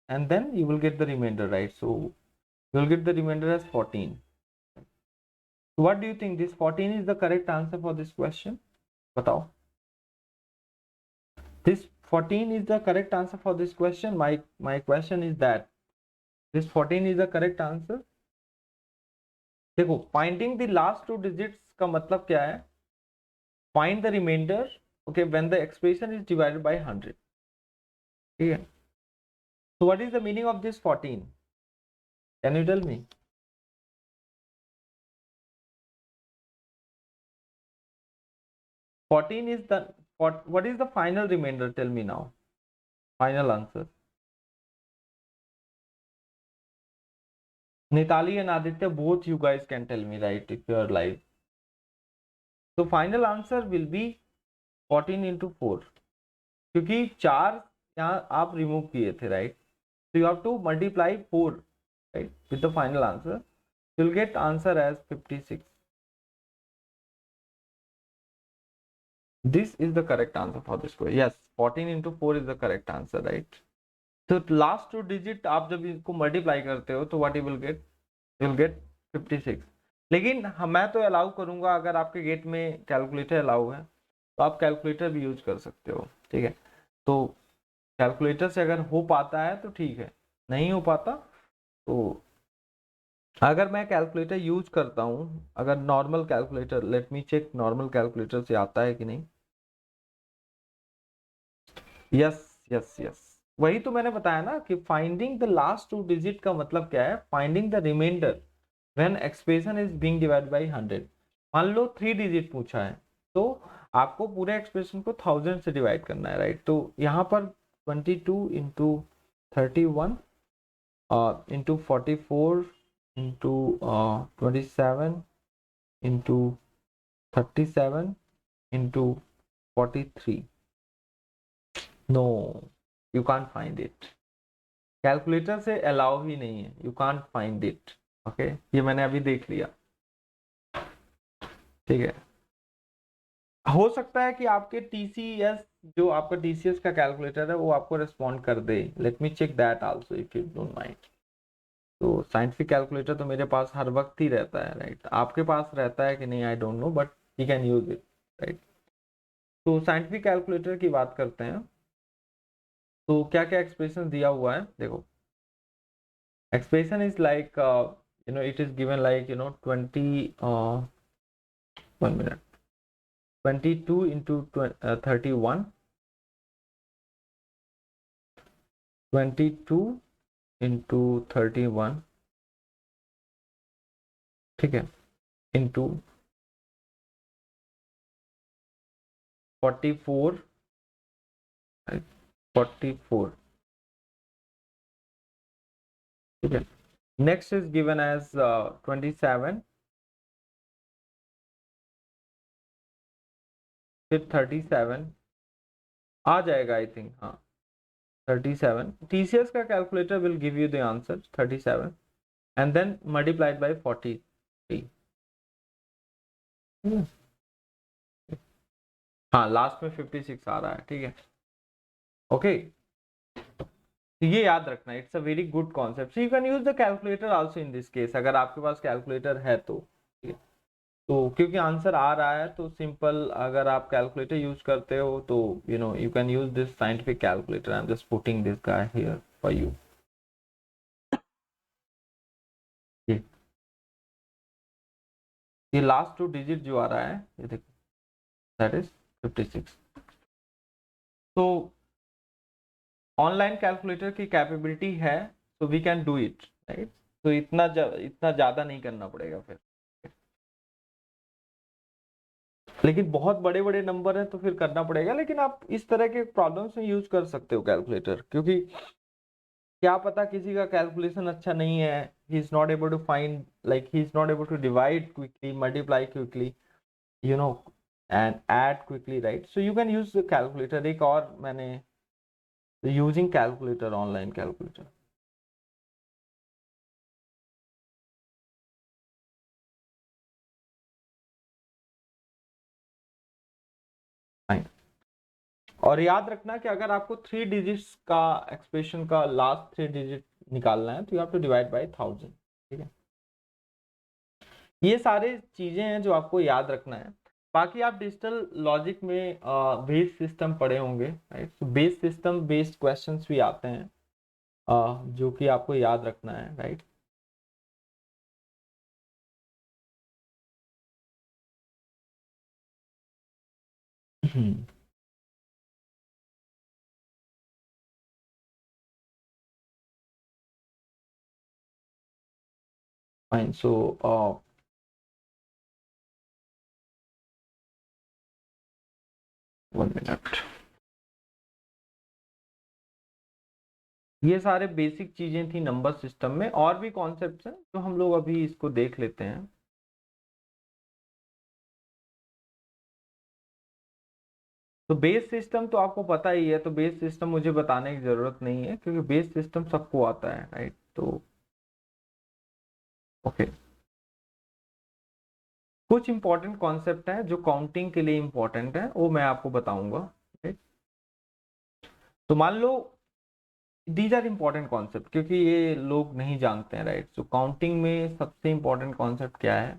and then you will get the remainder, right? So you will get the remainder as 14. So what do you think? This 14 is the correct answer for this question? बताओ। This 14 is the correct answer for this question. My question is that this 14 is the correct answer. देखो, finding the last 2 digits का मतलब क्या है? Find the remainder, okay, when the expression is divided by 100. ठीक है? So what is the meaning of this 14? Can you tell me? 14 is the what is the final remainder? Tell me now. Final answer. Nitali and Aditya, both you guys can tell me, right, if you are live. So final answer will be 14 into 4. क्योंकि 4 यहाँ आप remove किए थे, right? So you have to multiply 4, right, with the final answer. You'll get answer as 56. This is the correct answer for this question. Yes, 14 into 4 is the correct answer, right? So last 2 digit आप जब इसको multiply करते हो तो what you will get? You will get 56. लेकिन मैं तो allow करूंगा, अगर आपके गेट में कैलकुलेटर अलाउ है तो आप कैलकुलेटर भी यूज कर सकते हो, ठीक है? तो कैलकुलेटर से अगर हो पाता है तो ठीक है, नहीं हो पाता तो अगर मैं कैलकुलेटर यूज करता हूँ, अगर normal calculator, let me check normal calculator से आता है कि नहीं। यस यस यस, वही तो मैंने बताया ना कि फाइंडिंग द लास्ट 2 डिजिट का मतलब क्या है? Finding the reminder when expression is being divided by 100। मान लो 3 डिजिट पूछा है तो आपको पूरे एक्सप्रेशन को 1000 से डिवाइड करना है, राइट? तो यहाँ पर 22 into 31 into 44 into 27 into 37 into 43। No, you can't find it. Calculator से अलाउ ही नहीं है, you can't find it. Okay, ये मैंने अभी देख लिया, ठीक है? हो सकता है कि आपके टीसीएस, जो आपका टीसीएस का कैलकुलेटर है, वो आपको रिस्पॉन्ड कर दे। Let me check that also if you don't mind. तो साइंटिफिक कैलकुलेटर तो मेरे पास हर वक्त ही रहता है, राइट? आपके पास रहता है कि नहीं आई don't no, but you can use it, right? तो साइंटिफिक कैलकुलेटर की बात करते हैं। तो क्या क्या एक्सप्रेशन दिया हुआ है, देखो। Expression is like it is given like 20 1 minute 22 into 31, 22 into 31, ठीक है, into 44, 44, ठीक है। नेक्स्ट इज गिवन एज 27, फिर 37 आ जाएगा आई थिंक, हाँ 37। टीसीएस का calculator will give you the answer 37 and then multiplied by 43। हाँ, लास्ट में 56 आ रहा है, ठीक है? ओके, तो ये याद रखना, it's a very good concept. You can use the calculator also in this case, अगर आपके पास कैलकुलेटर है तो, ठीक है? तो क्योंकि आंसर आ रहा है तो सिंपल, अगर आप कैलकुलेटर यूज करते हो तो you can use this scientific calculator. I am just putting this guy here for you. ये लास्ट 2 डिजिट जो आ रहा है, ये देखो, दैट इज 56। तो ऑनलाइन कैलकुलेटर की कैपेबिलिटी है, तो we can do it, right. तो इतना ज़्यादा नहीं करना पड़ेगा फिर। लेकिन बहुत बड़े बड़े नंबर हैं तो फिर करना पड़ेगा, लेकिन आप इस तरह के प्रॉब्लम्स में यूज कर सकते हो कैलकुलेटर, क्योंकि क्या पता किसी का कैलकुलेशन अच्छा नहीं है, he is not able to find, like he is not able to divide quickly, multiply quickly, you know, and add quickly, right. So you can use calculator. एक और मैंने यूजिंग कैलकुलेटर, ऑनलाइन कैलकुलेटर। और याद रखना कि अगर आपको 3 digits का एक्सप्रेशन का लास्ट 3 डिजिट निकालना है तो you have to divide by 1000, ठीक है। ये सारे चीजें हैं जो आपको याद रखना है। बाकी आप डिजिटल लॉजिक में बेस सिस्टम पढ़े होंगे, राइट। तो बेस सिस्टम बेस्ड क्वेश्चंस भी आते हैं जो कि आपको याद रखना है, राइट। फाइन। सो 1 मिनट। ये सारे बेसिक चीजें थी नंबर सिस्टम में। और भी कॉन्सेप्ट्स हैं तो हम लोग अभी इसको देख लेते हैं। तो बेस सिस्टम तो आपको पता ही है, तो बेस सिस्टम मुझे बताने की जरूरत नहीं है, क्योंकि बेस सिस्टम सबको आता है, राइट। तो ओके, कुछ इंपॉर्टेंट कॉन्सेप्ट है जो काउंटिंग के लिए इंपॉर्टेंट है, वो मैं आपको बताऊंगा, राइट। तो मान लो दीज आर इंपॉर्टेंट कॉन्सेप्ट, क्योंकि ये लोग नहीं जानते हैं, राइट। तो काउंटिंग में सबसे इंपॉर्टेंट कॉन्सेप्ट क्या है?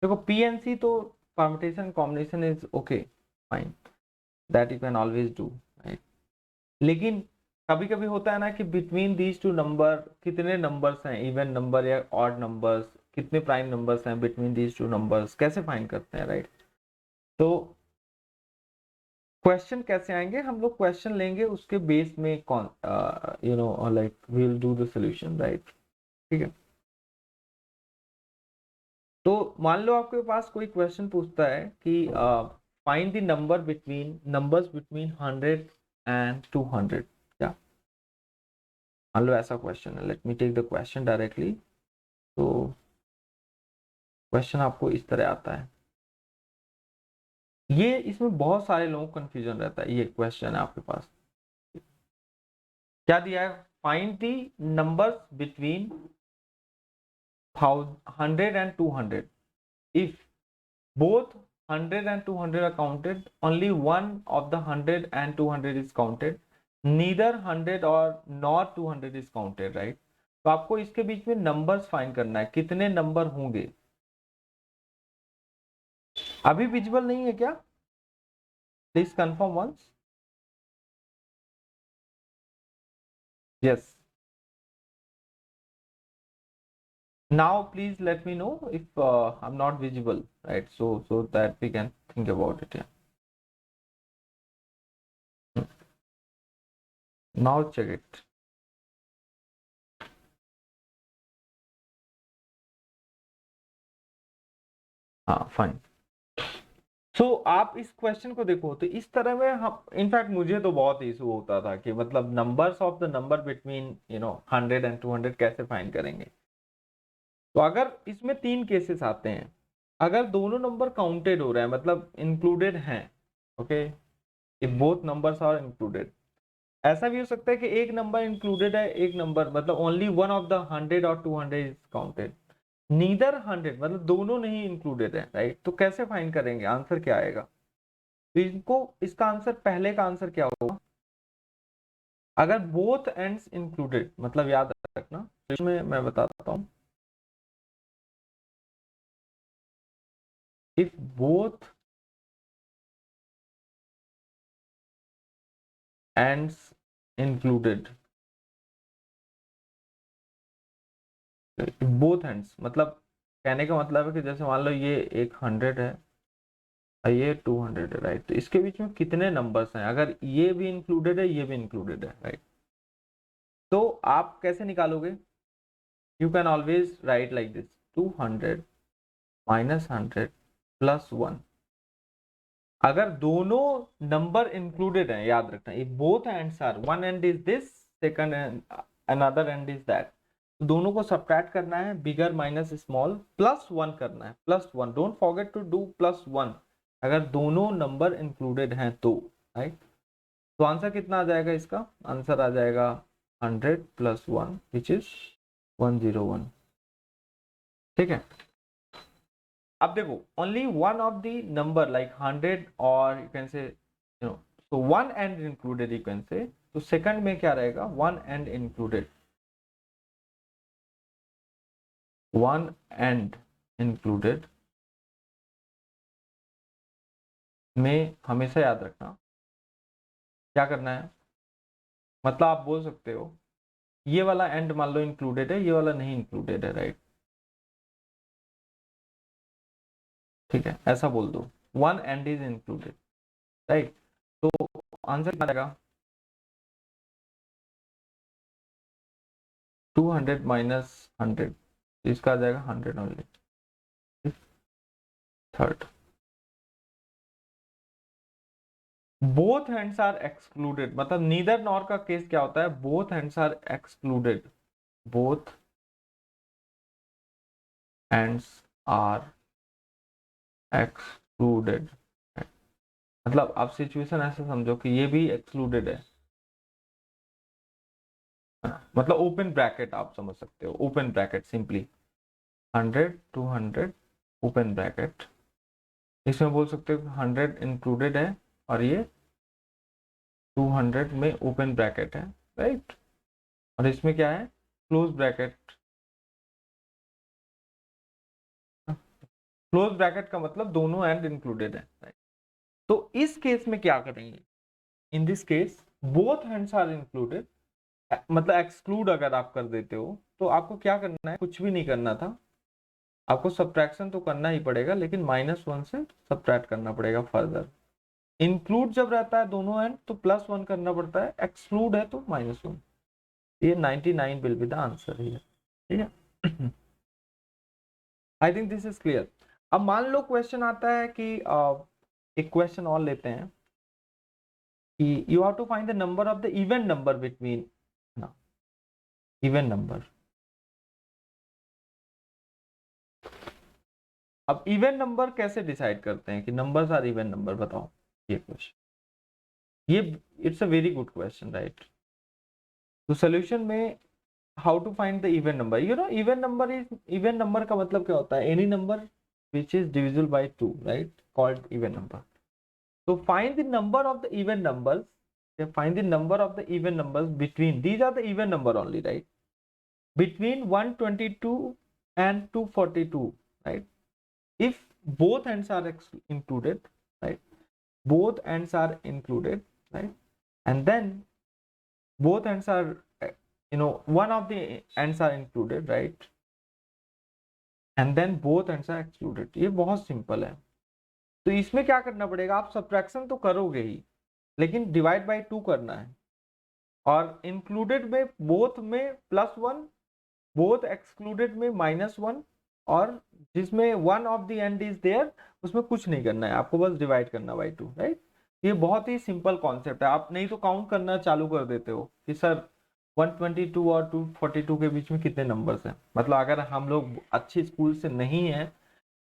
देखो, पीएनसी तो permutation combination is okay, fine, that you can always do, right. लेकिन कभी कभी होता है ना कि बिटवीन दीज टू नंबर कितने नंबर्स हैं, इवन नंबर या ऑड नंबर्स, कितने प्राइम नंबर्स हैं बिटवीन दीज टू नंबर्स, कैसे फाइंड करते हैं, राइट। तो क्वेश्चन कैसे आएंगे? हम लोग क्वेश्चन लेंगे, उसके बेस में कौन like we will do the solution, right, ठीक है। तो मान लो आपके पास कोई क्वेश्चन पूछता है कि find the number between numbers between 100 and 200, क्या? मान लो ऐसा क्वेश्चन है, let me take the question directly. तो क्वेश्चन आपको इस तरह आता है, ये इसमें बहुत सारे लोगों को कंफ्यूजन रहता है। ये क्वेश्चन है आपके पास, क्या दिया है? Find the numbers between 100 and 200, if both 100 and 200 are counted, only one of the 100 and 200 is counted, neither 100 or not 200 is counted, right। तो आपको इसके बीच में नंबर्स फाइंड करना है, कितने नंबर होंगे। अभी विजिबल नहीं है क्या? Please confirm once. Yes, now please let me know if I'm not visible, right, so that we can think about it, yeah. Now check it. हाँ, फाइन। सो आप इस क्वेश्चन को देखो, तो इस तरह में हम, इनफैक्ट मुझे तो बहुत इशू होता था कि मतलब numbers of the number between 100 and 200 कैसे फाइंड करेंगे। तो अगर इसमें 3 केसेस आते हैं, अगर दोनों नंबर काउंटेड हो रहे हैं, मतलब इंक्लूडेड हैं, okay, if both numbers are included. ऐसा भी हो सकता है कि एक नंबर इंक्लूडेड है, एक नंबर मतलब ओनली वन ऑफ द 100 और 200 इज काउंटेड, नीदर 100 मतलब दोनों नहीं इंक्लूडेड है, राइट। तो कैसे फाइंड करेंगे? आंसर क्या आएगा? तो इनको, इसका आंसर, पहले का आंसर क्या होगा? अगर बोथ एंड्स इंक्लूडेड, मतलब याद रखना, इसमें मैं बताता हूं, if both ends included, both ends मतलब कहने का मतलब है कि जैसे मान लो ये एक 100 है, ये 200 है, राइट। तो इसके बीच में कितने नंबर्स हैं, अगर ये भी इंक्लूडेड है ये भी इंक्लूडेड है, राइट। तो आप कैसे निकालोगे, you can always write like this, 200 minus 100 plus 1। अगर दोनों नंबर इंक्लूडेड हैं, याद रखना, ये both ends are, one end is this, second end another end is that, दोनों को सब्ट्रैक्ट करना है, बिगर माइनस स्मॉल, प्लस 1 करना है, plus 1, don't forget to do plus 1, अगर दोनों नंबर इंक्लूडेड हैं तो, राइट। तो आंसर कितना आ जाएगा इसका, आंसर आ जाएगा 100 प्लस 1 विच इज 101, ठीक है। अब देखो, only one of the number like 100 और यू कैन से so one and included, you can से, तो सेकंड में क्या रहेगा, one and included, one and included में हमेशा याद रखना क्या करना है, मतलब आप बोल सकते हो ये वाला एंड मान लो इंक्लूडेड है, ये वाला नहीं इंक्लूडेड है, राइट, ठीक है, ऐसा बोल दो, one end is included, right. तो आंसर क्या आएगा, 200 माइनस 100, इसका आ जाएगा 100 only, third. Both hands are excluded, मतलब नीदर नॉर का केस क्या होता है, both hands are excluded, both hands are excluded, मतलब आप सिचुएशन ऐसे समझो कि ये भी एक्सक्लूडेड है, मतलब ओपन ब्रैकेट आप समझ सकते हो, open bracket simply 100 200 open bracket, इसमें बोल सकते हो 100 इंक्लूडेड है और ये 200 में ओपन ब्रैकेट है, राइट, और इसमें क्या है, क्लोज ब्रैकेट, क्लोज ब्रैकेट का मतलब दोनों एंड इंक्लूडेड है, राइट। तो इस केस में क्या करेंगे, in this case both hands are included, मतलब एक्सक्लूड अगर आप कर देते हो तो आपको क्या करना है, कुछ भी नहीं करना था, आपको सब्ट्रैक्शन तो करना ही पड़ेगा, लेकिन -1 से सब्ट्रैक्ट करना पड़ेगा फर्दर। इंक्लूड जब रहता है दोनों एंड तो +1 करना पड़ता है, एक्सक्लूड है तो -1, ये 99 will be the answer here, ठीक है। आई थिंक दिस इज क्लियर। अब मान लो क्वेश्चन आता है कि एक क्वेश्चन और लेते हैं कि you have to find the number of the even number between, even number. अब इवन नंबर कैसे डिसाइड करते हैं कि नंबर्स आर इवन नंबर, बताओ, ये क्वेश्चन, ये it's a very good question, right. तो सोल्यूशन में how to find the even number, you know even number is, even number का मतलब क्या होता है, any number which is divisible by 2, right, called even number. So find the number of the even numbers, find the number of the even numbers between, these are the even number only, right, between 122 and 242, right, if both ends are included, right, both ends are included, right, and then both ends are one of the ends are included, right, and then both ends are excluded, ये बहुत simple है। तो इसमें क्या करना पड़ेगा, आप subtraction तो करोगे ही, लेकिन डिवाइड बाय 2 करना है, और इंक्लूडेड में बोथ में +1, बोथ एक्सक्लूडेड में -1, और जिसमें one of the end is there उसमें कुछ नहीं करना है, आपको बस डिवाइड करना बाय 2, राइट। ये बहुत ही सिंपल कॉन्सेप्ट है, आप नहीं तो काउंट करना चालू कर देते हो कि सर 122 और 242 के बीच में कितने नंबर्स हैं, मतलब अगर हम लोग अच्छी स्कूल से नहीं है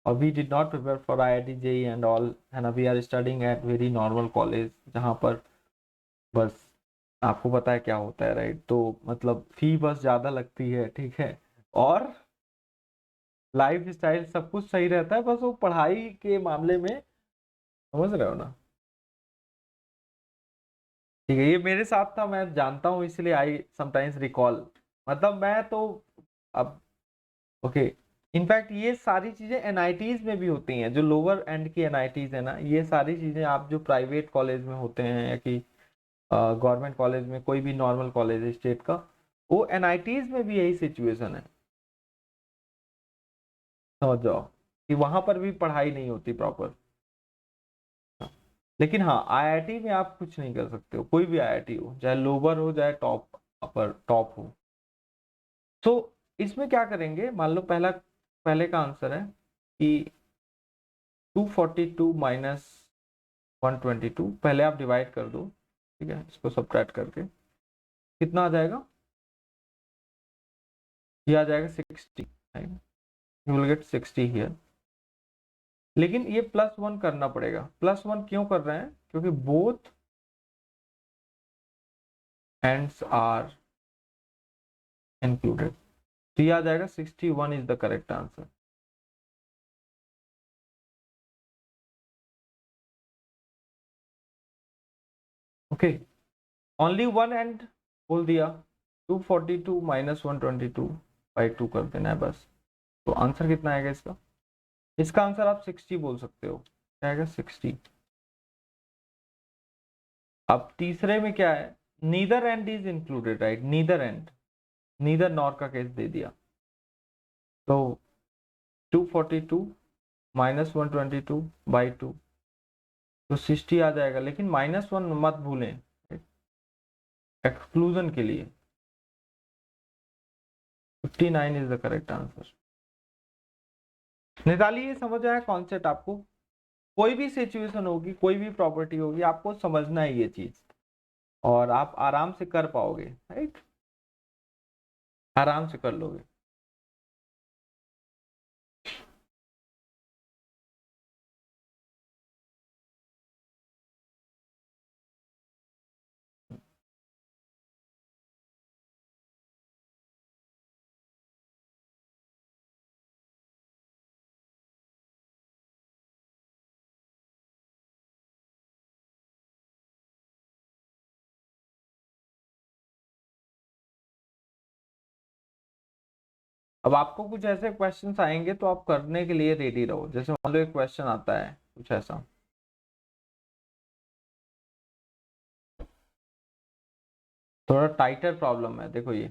और we did not prepare for IIT JEE and all, है ना, we are studying at very normal college जहाँ पर बस आपको पता है क्या होता है, राइट, तो मतलब फी बस ज़्यादा लगती है, ठीक है, और लाइफ स्टाइल सब कुछ सही रहता है, बस वो पढ़ाई के मामले में, समझ रहे हो ना, ठीक है, ये मेरे साथ था, मैं जानता हूँ, इसलिए आई समटाइम्स रिकॉल, मतलब मैं तो अब, ओके, इनफैक्ट ये सारी चीजें NITs में भी होती हैं, जो लोअर एंड की NITs है ना, ये सारी चीजें आप जो प्राइवेट कॉलेज में होते हैं या कि गवर्नमेंट कॉलेज में, कोई भी नॉर्मल कॉलेज है स्टेट का, वो NITs में भी यही सिचुएशन है, समझ जाओ कि वहां पर भी पढ़ाई नहीं होती प्रॉपर, लेकिन हाँ आईआईटी में आप कुछ नहीं कर सकते हो, कोई भी आईआईटी हो, चाहे लोअर हो चाहे टॉप अपर टॉप हो। तो इसमें क्या करेंगे, मान लो पहले का आंसर है कि 242 माइनस 122, पहले आप डिवाइड कर दो, ठीक है, इसको सब्ट्रैक्ट करके कितना आ जाएगा, ये आ जाएगा 60, यू विल गेट 60 हियर। लेकिन ये +1 करना पड़ेगा। +1 क्यों कर रहे हैं, क्योंकि बोथ एंड्स आर इंक्लूडेड। तो ये आ जाएगा 61 is the correct answer. Okay, only one and बोल दिया, 242 माइनस 122/2 कर देना है बस। तो आंसर कितना आएगा इसका, इसका आंसर आप 60 बोल सकते हो, क्या आएगा 60। अब तीसरे में क्या है, neither and is included, right, neither and, neither nor का केस दे दिया। तो 242 माइनस 122/2 तो 60 आ जाएगा, लेकिन -1 मत भूलें एक्सक्लूजन के लिए। 59 इज द करेक्ट आंसर। निकालिए, समझ आया कॉन्सेप्ट आपको। कोई भी सिचुएशन होगी, कोई भी प्रॉपर्टी होगी, आपको समझना है ये चीज, और आप आराम से कर पाओगे, राइट, आराम से कर लोगे। अब आपको कुछ ऐसे क्वेश्चंस आएंगे तो आप करने के लिए रेडी रहो। जैसे मान लो एक क्वेश्चन आता है कुछ ऐसा, थोड़ा टाइटर प्रॉब्लम है, देखो ये,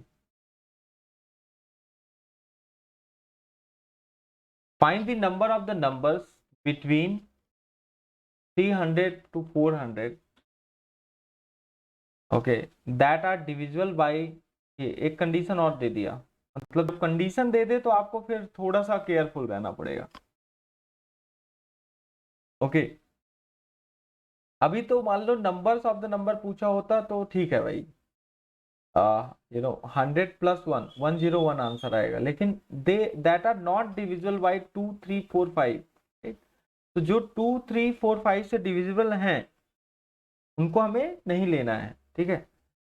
find the number of the numbers between 300 to 400, okay, that are divisible by, ये एक कंडीशन और दे दिया। मतलब कंडीशन दे दे तो आपको फिर थोड़ा सा केयरफुल रहना पड़ेगा। ओके, अभी तो मान लो नंबर्स ऑफ द नंबर पूछा होता तो ठीक है भाई, 100 + 1 101 आंसर आएगा, लेकिन they that are not divisible by 2 3 4 5, ठीक। तो जो 2 3 4 5 से डिविजिबल हैं उनको हमें नहीं लेना है, ठीक है।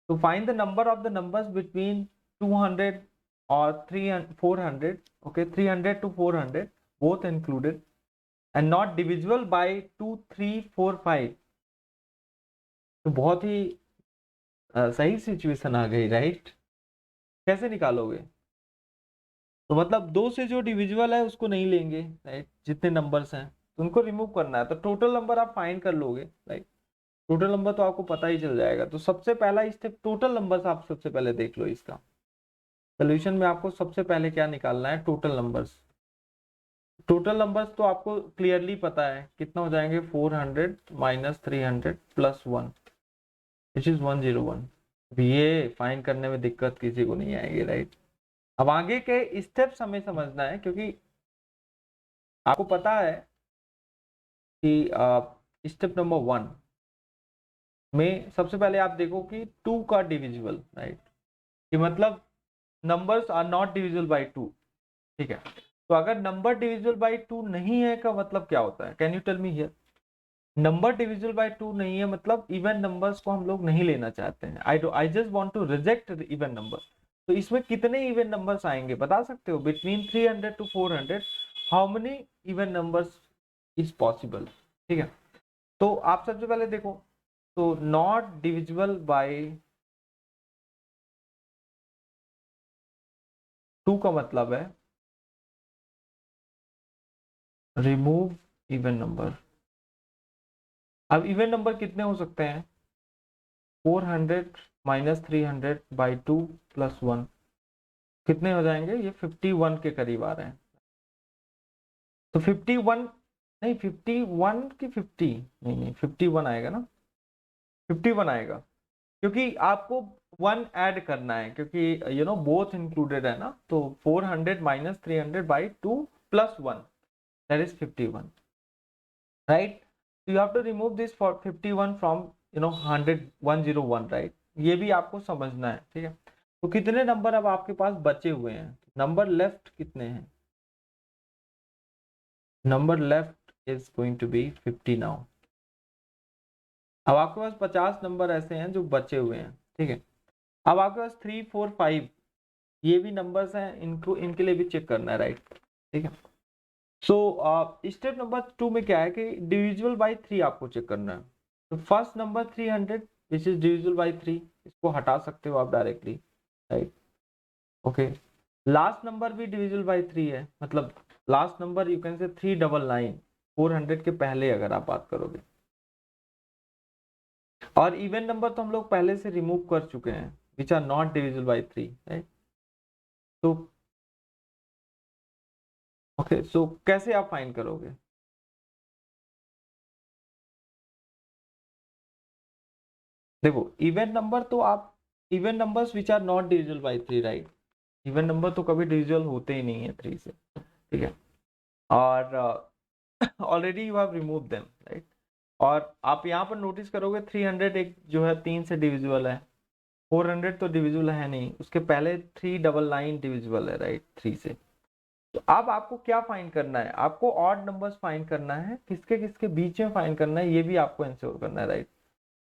तो find the number of the numbers between 200 और 300 400, okay, 300 to 400 both included and not divisible by 2 3 4 5। तो बहुत ही सही सिचुएशन आ गई, राइट। कैसे निकालोगे, तो मतलब 2 से जो डिविजिबल है उसको नहीं लेंगे, राइट, जितने नंबर्स हैं तो उनको रिमूव करना है, तो टोटल नंबर आप फाइंड कर लोगे, राइट। टोटल नंबर तो आपको पता ही चल जाएगा। तो सबसे पहला स्टेप टोटल नंबर्स, आप सबसे पहले देख लो इसका सोल्यूशन में। आपको सबसे पहले क्या निकालना है, टोटल नंबर्स। टोटल नंबर्स तो आपको क्लियरली पता है कितना हो जाएंगे, 400 माइनस 300 + 1 विच इज 101। ये फाइंड करने में दिक्कत किसी को नहीं आएगी, राइट। अब आगे के स्टेप्स हमें समझना है, क्योंकि आपको पता है कि स्टेप नंबर 1 में सबसे पहले आप देखो कि 2 का डिविजिबल, राइट, कि मतलब numbers are not divisible by 2, ठीक है। तो अगर नंबर डिविजिबल बाय 2 नहीं है का मतलब क्या होता है, can you tell me here. Number divisible by 2 नहीं है मतलब इवन नंबर्स को हम लोग नहीं लेना चाहते हैं। I just want to reject the even number. तो इसमें कितने इवन नंबर्स आएंगे बता सकते हो, between 300 to 400 how many even numbers is possible, ठीक है। तो आप सबसे पहले देखो, तो नॉट डिविजिबल बाय 2 का मतलब है रिमूव इवन नंबर। अब इवन नंबर कितने हो सकते हैं, 400 माइनस 300/2 + 1 कितने हो जाएंगे, ये 51 के करीब आ रहे हैं। तो 51 नहीं 51 की 50, नहीं 51 आएगा ना, 51 आएगा, क्योंकि आपको 1 ऐड करना है, क्योंकि बोथ इंक्लूडेड है ना, तो 400 minus 300 by 2 plus 1, that is 51, right. So you have to remove this for 51 from 100 101, right. ये भी आपको समझना है, ठीक है। तो कितने नंबर अब आपके पास बचे हुए हैं, नंबर लेफ्ट कितने हैं, number left is going to be 50 now. अब आपके पास 50 नंबर ऐसे हैं जो बचे हुए हैं, ठीक है। अब आपके पास 3 4 5 ये भी नंबर्स हैं, इनको इनके लिए भी चेक करना है, राइट, ठीक है। सो स्टेप नंबर 2 में क्या है कि डिविजिबल बाय 3 आपको चेक करना है। तो first number 300 which is divisible by 3, इसको हटा सकते हो आप directly, right, okay. Last number भी डिविजिबल बाय 3 है, मतलब last number you can say 399, 400 के पहले अगर आप बात करोगे। और इवन नंबर तो हम लोग पहले से रिमूव कर चुके हैं, which are not divisible by 3, right. तो ओके, सो कैसे आप फाइंड करोगे, देखो इवन नंबर तो आप, even numbers which are not divisible by 3, right, even number तो कभी डिविजिबल होते ही नहीं है 3 से, ठीक है। और already you have remove them, right. और आप यहाँ पर नोटिस करोगे 300 एक जो है 3 से डिविजिबल है, 400 तो डिविजिबल है नहीं, उसके पहले 399 डिविजिबल है, राइट, 3 से। तो अब आपको क्या फाइंड करना है, आपको ऑड नंबर्स फाइंड करना है, किसके किसके बीच में फाइंड करना है ये भी आपको इंश्योर करना है, right.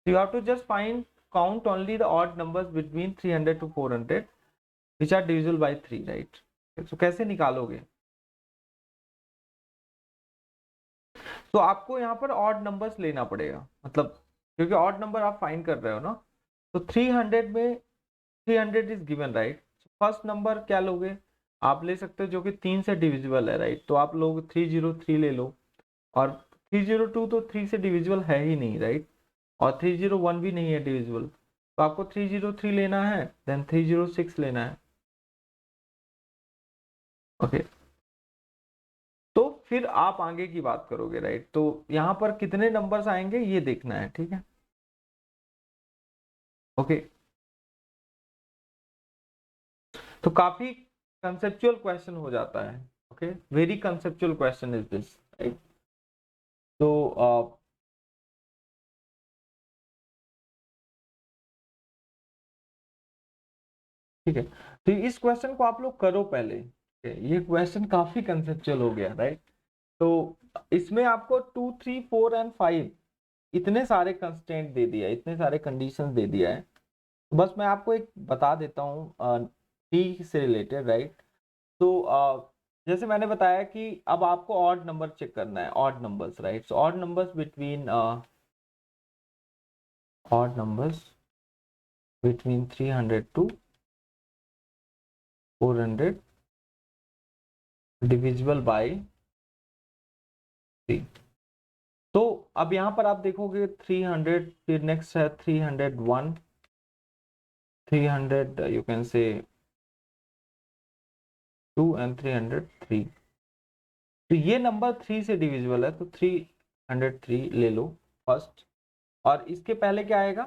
You have to just find count only the odd numbers between 300 to 400 which are divisible by 3, right. तो कैसे निकालोगे, तो आपको यहाँ पर ऑड नंबर्स लेना पड़ेगा, मतलब क्योंकि ऑड नंबर आप फाइंड कर रहे हो ना, तो 300 में 300 is given, right. First number क्या लोगे, आप ले सकते हो जो कि 3 से डिविजिबल है, राइट, तो आप लोग 303 ले लो। और 302 तो 3 से डिविजिबल है ही नहीं, राइट, और 301 भी नहीं है डिविजिबल, तो आपको 303 लेना है, देन 306 लेना है, ओके। तो फिर आप आगे की बात करोगे, राइट। तो यहाँ पर कितने नंबर्स आएंगे ये देखना है, ठीक है, ओके। तो काफी कंसेप्चुअल क्वेश्चन हो जाता है, okay, very conceptual question is this, right. तो ठीक है, तो इस क्वेश्चन को आप लोग करो पहले, ठीक है? ये क्वेश्चन काफी कंसेप्चुअल हो गया, राइट। तो इसमें आपको 2 3 4 एंड 5 इतने सारे कंस्ट्रेंट दे दिया है, इतने सारे कंडीशंस दे दिया है। तो बस मैं आपको एक बता देता हूँ टी से रिलेटेड, राइट। तो जैसे मैंने बताया कि अब आपको ऑड नंबर चेक करना है, odd numbers, right. So odd numbers between odd numbers between 300 to 400 divisible by 3। तो अब यहाँ पर आप देखोगे 300, फिर नेक्स्ट है 301, 300 यू कैन से 2 एंड 303। तो ये नंबर 3 से डिविजिबल है, तो 303 ले लो फर्स्ट। और इसके पहले क्या आएगा,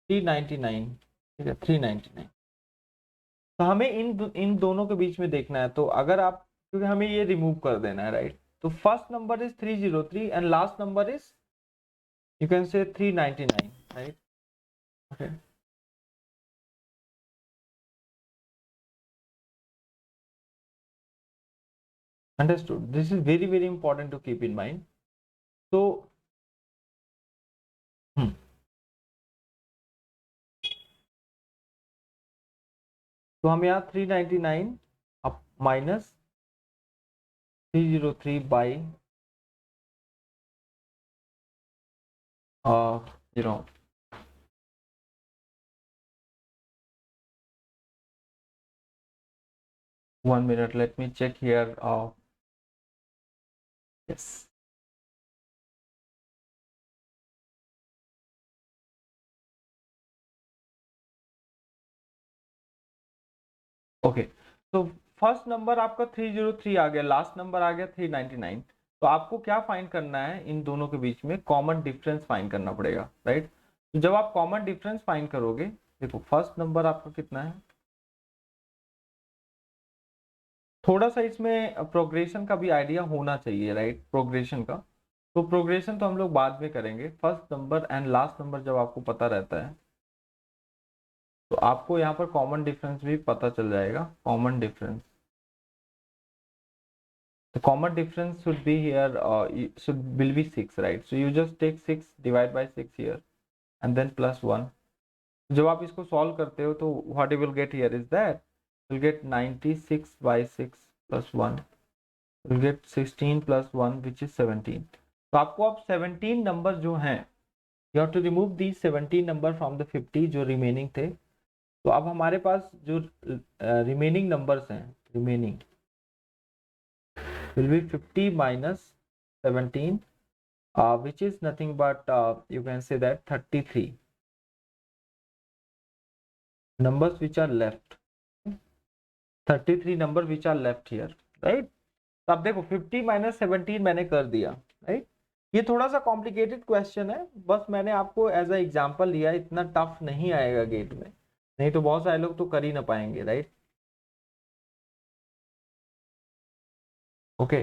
399, ठीक है, 399। तो हमें इन दोनों के बीच में देखना है, तो अगर आप, क्योंकि हमें ये रिमूव कर देना है, राइट। तो first number is 303 and last number is you can say 399, right, okay. Understood, this is very very important to keep in mind. तो तो हम यहाँ 399 अब minus 303 by you know 1 minute, let me check here. Yes, okay. तो first number आपका 303 आ गया, last number आ गया 399। तो आपको क्या फाइंड करना है, इन दोनों के बीच में कॉमन डिफरेंस फाइंड करना पड़ेगा, राइट। तो जब आप कॉमन डिफरेंस फाइंड करोगे, देखो फर्स्ट नंबर आपका कितना है, थोड़ा सा इसमें प्रोग्रेशन का भी आइडिया होना चाहिए, राइट, प्रोग्रेशन का। तो प्रोग्रेशन तो हम लोग बाद में करेंगे, first number and last number जब आपको पता रहता है तो आपको यहाँ पर कॉमन डिफरेंस भी पता चल जाएगा। Common difference, the common difference should be here, will be 6, right? So you just take 6 divide by 6 here and then plus 1. जब आप इसको सॉल्व करते हो तो what you will get here is that you'll get 96 by 6 plus 1, you'll get 16 plus 1 which is 17. तो आपको अब 17 number जो हैं, you have to remove these 17 number from the 50 जो रिमेनिंग थे। तो अब हमारे पास जो रिमेनिंग नंबर्स हैं, remaining will be 50 minus 17, which is nothing but you can say that 33 numbers which are left, 33 number which are left here, right? तो अब देखो 50 minus 17 मैंने कर दिया, राइट। ये थोड़ा सा कॉम्प्लिकेटेड क्वेश्चन है, बस मैंने आपको एज अ एग्जांपल लिया, इतना टफ नहीं आएगा गेट में, नहीं तो बहुत सारे लोग तो कर ही ना पाएंगे, राइट। ओके,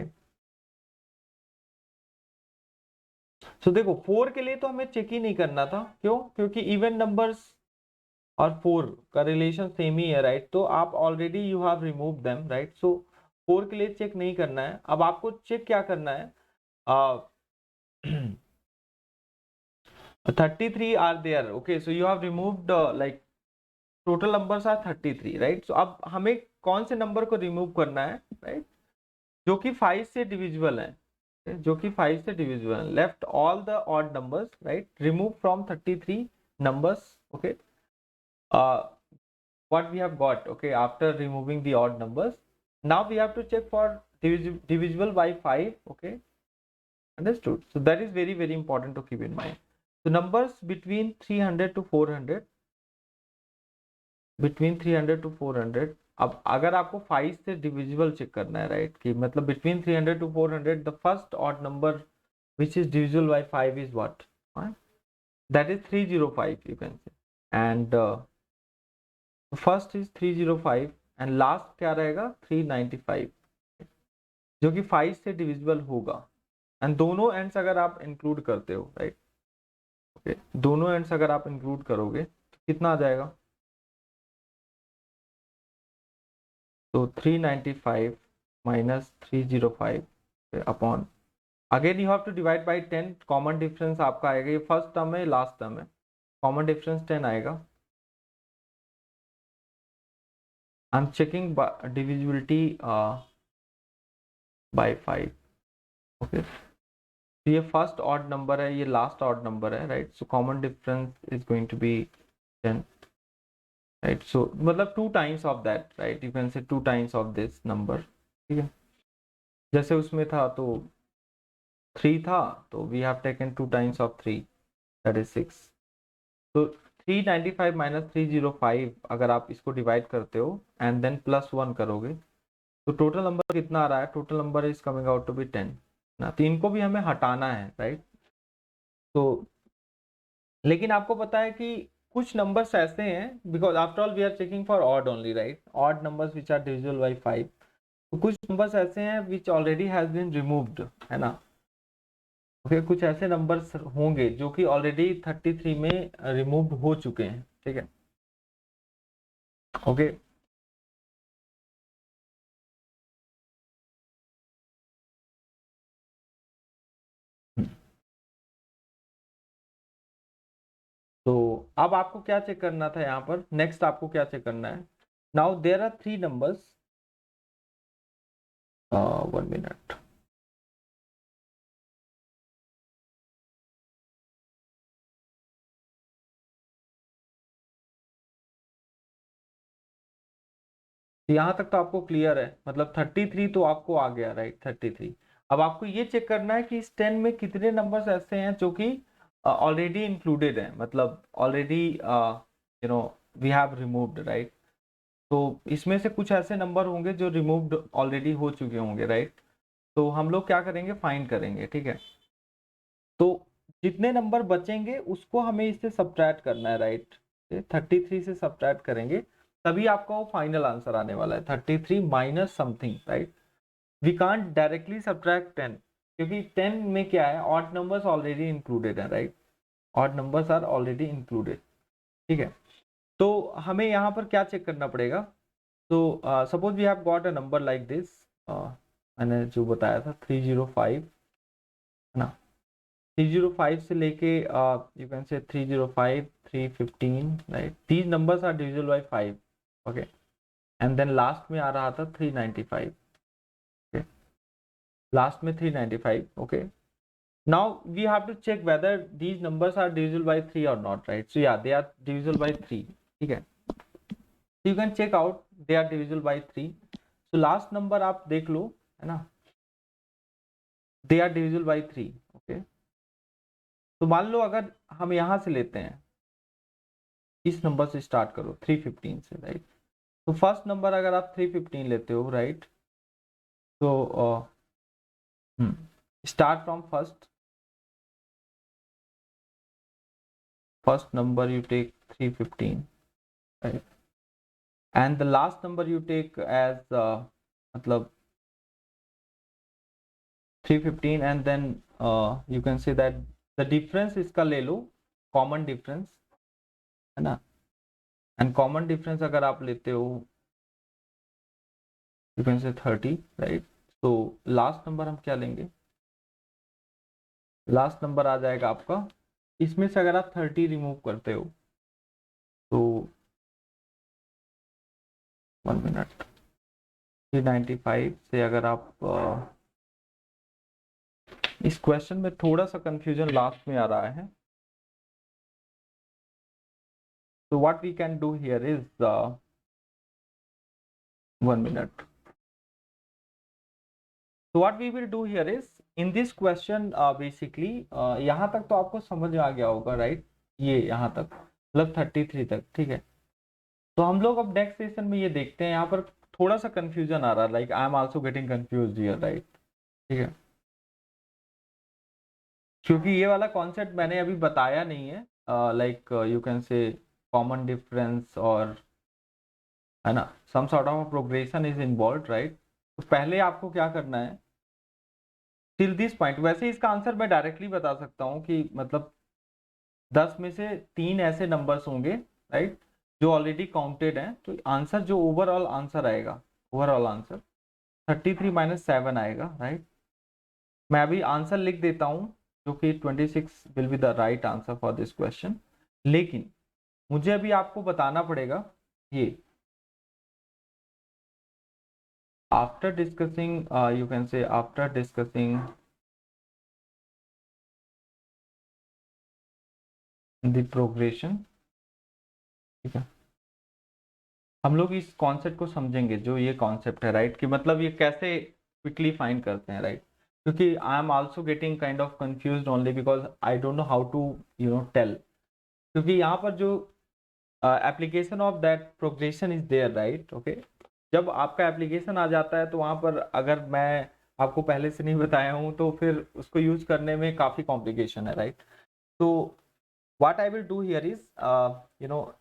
सो देखो 4 के लिए तो हमें चेक ही नहीं करना था, क्यों? क्योंकि इवन नंबर्स और 4 का रिलेशन सेम ही है, राइट। तो आप already you have remove them, right. So 4 के लिए चेक नहीं करना है। अब आपको चेक क्या करना है, 33 are there, okay. So you have removed like total numbers are 33, right. So अब हमें कौन से नंबर को रिमूव करना है, राइट, जो कि 5 से डिविजिबल है, जो कि 5 से डिविजिबल है। Left all the odd numbers, right, remove from 33 numbers, okay, what we have got, okay, after removing the odd numbers. Now we have to check for divisible by 5, okay, understood. So that is very very important to keep in mind. So numbers between 300 to 400, between 300 to 400, अब अगर आपको 5 से divisible check करना है, right, कि मतलब between 300 to 400 the first odd number which is divisible by 5 is what, that is 305, you can say, and first is 305 and last क्या रहेगा 395, जो कि 5 से डिविजिबल होगा। एंड दोनों एंड्स अगर आप इंक्लूड करते हो, राइट, ओके, दोनों एंड्स अगर आप इंक्लूड करोगे तो कितना आ जाएगा, तो 395 minus 305 upon, again you have to divide by 10। Common difference आपका आएगा, ये फर्स्ट टर्म है लास्ट टर्म है, कॉमन डिफरेंस 10 आएगा। I am checking divisibility by 5, okay. तो ये फर्स्ट ऑड नंबर है, ये लास्ट ऑड नंबर है, right. So common difference is going to be 10, right. So मतलब 2 times of that, right, you can say 2 times of this number, ठीक है। जैसे उसमें था तो 3 था, तो we have taken 2 times of 3, that is 6। तो 395 माइनस 305 अगर आप इसको डिवाइड करते हो एंड देन प्लस 1 करोगे तो टोटल नंबर कितना आ रहा है, total number is coming out to be 10 ना। तो इनको भी हमें हटाना है, राइट। तो लेकिन आपको पता है कि कुछ नंबर्स ऐसे हैं, because after all we are checking for odd only, right, odd numbers which are divisible by 5। तो कुछ नंबर्स ऐसे हैं which already has been removed, है ना। ओके, कुछ ऐसे नंबर्स होंगे जो कि ऑलरेडी 33 में रिमूव्ड हो चुके हैं, ठीक है, ओके। तो अब आपको क्या चेक करना था यहाँ पर, नेक्स्ट आपको क्या चेक करना है, now there are 3 numbers, 1 minute, यहाँ तक तो आपको क्लियर है, मतलब 33 तो आपको आ गया, राइट, 33। अब आपको ये चेक करना है कि इस 10 में कितने नंबर्स ऐसे हैं जो कि ऑलरेडी इंक्लूडेड हैं, मतलब already you know we have removed, right. तो इसमें से कुछ ऐसे नंबर होंगे जो रिमूव्ड ऑलरेडी हो चुके होंगे, राइट। तो हम लोग क्या करेंगे, फाइंड करेंगे, ठीक है। तो जितने नंबर बचेंगे उसको हमें इससे सब्ट्रैक्ट करना है, राइट। 33 से सब्ट्रैक्ट करेंगे तभी आपका वो फाइनल आंसर आने वाला है, 33 minus something, right. We can't directly subtract 10 क्योंकि 10 में क्या है, ऑड नंबर्स ऑलरेडी इंक्लूडेड है, right. Odd numbers are already included, ठीक है। तो हमें यहाँ पर क्या चेक करना पड़ेगा। तो suppose we have got a number like this, मैंने जो बताया था 305 है ना। 305 से लेके you can say 305, 315, right. These numbers are divisible by 5, okay. And then last में आ रहा था 395, ओके। लास्ट में 395, okay. Now we have to check whether these numbers are divisible by 3 or not, right? So yeah, they are divisible by 3, ठीक है। So you can check out they are divisible by 3. So last number आप देख लो, है ना, they are divisible by 3, okay। तो मान लो अगर हम यहाँ से लेते हैं, इस नंबर से स्टार्ट करो 315 से, राइट। तो फर्स्ट नंबर अगर आप 315 लेते हो, राइट, तो start from first number you take 315, right, and the last number you take as मतलब 315 and then you can say that the difference इसका ले लो, common difference, है ना। and common difference अगर आप लेते हो you can say 30, right। तो last number हम क्या लेंगे, last number आ जाएगा आपका, इसमें से अगर आप 30 रिमूव करते हो तो 1 मिनट, 395 से अगर आप इस क्वेश्चन में थोड़ा सा कंफ्यूजन लास्ट में आ रहा है। So what we can do here is 1 minute. So what we will do here is in this question basically यहाँ तक तो आपको समझ में आ गया होगा, राइट। ये यहाँ तक मतलब 33 तक, ठीक है। तो हम लोग अब नेक्स्ट सेशन में ये देखते हैं, यहाँ पर थोड़ा सा कंफ्यूजन आ रहा है, like I am also getting confused here, right, ठीक है। क्योंकि ये वाला कॉन्सेप्ट मैंने अभी बताया नहीं है, like you can say common difference और, है ना, some sort of progression is involve, right. तो पहले आपको क्या करना है टिल दिस पॉइंट। वैसे इसका आंसर मैं डायरेक्टली बता सकता हूँ कि मतलब 10 में से 3 ऐसे नंबर्स होंगे, राइट, जो ऑलरेडी काउंटेड हैं। तो आंसर जो ओवरऑल आंसर आएगा, ओवरऑल आंसर 33 माइनस 7 आएगा, राइट। मैं अभी आंसर लिख देता हूँ जो कि 26 will be the right answer for this question. लेकिन मुझे अभी आपको बताना पड़ेगा ये after discussing you can say after discussing the progression, ठीक है। हम लोग इस कॉन्सेप्ट को समझेंगे, जो ये कॉन्सेप्ट है, राइट, कि मतलब ये कैसे क्विकली फाइंड करते हैं, राइट। क्योंकि I am also getting kind of confused only because I don't know how to tell. क्योंकि यहाँ पर जो application of that progression is there, right, okay. जब आपका एप्लीकेशन आ जाता है तो वहाँ पर अगर मैं आपको पहले से नहीं बताया हूँ तो फिर उसको यूज करने में काफ़ी कॉम्प्लिकेशन है, राइट। तो what I will do here is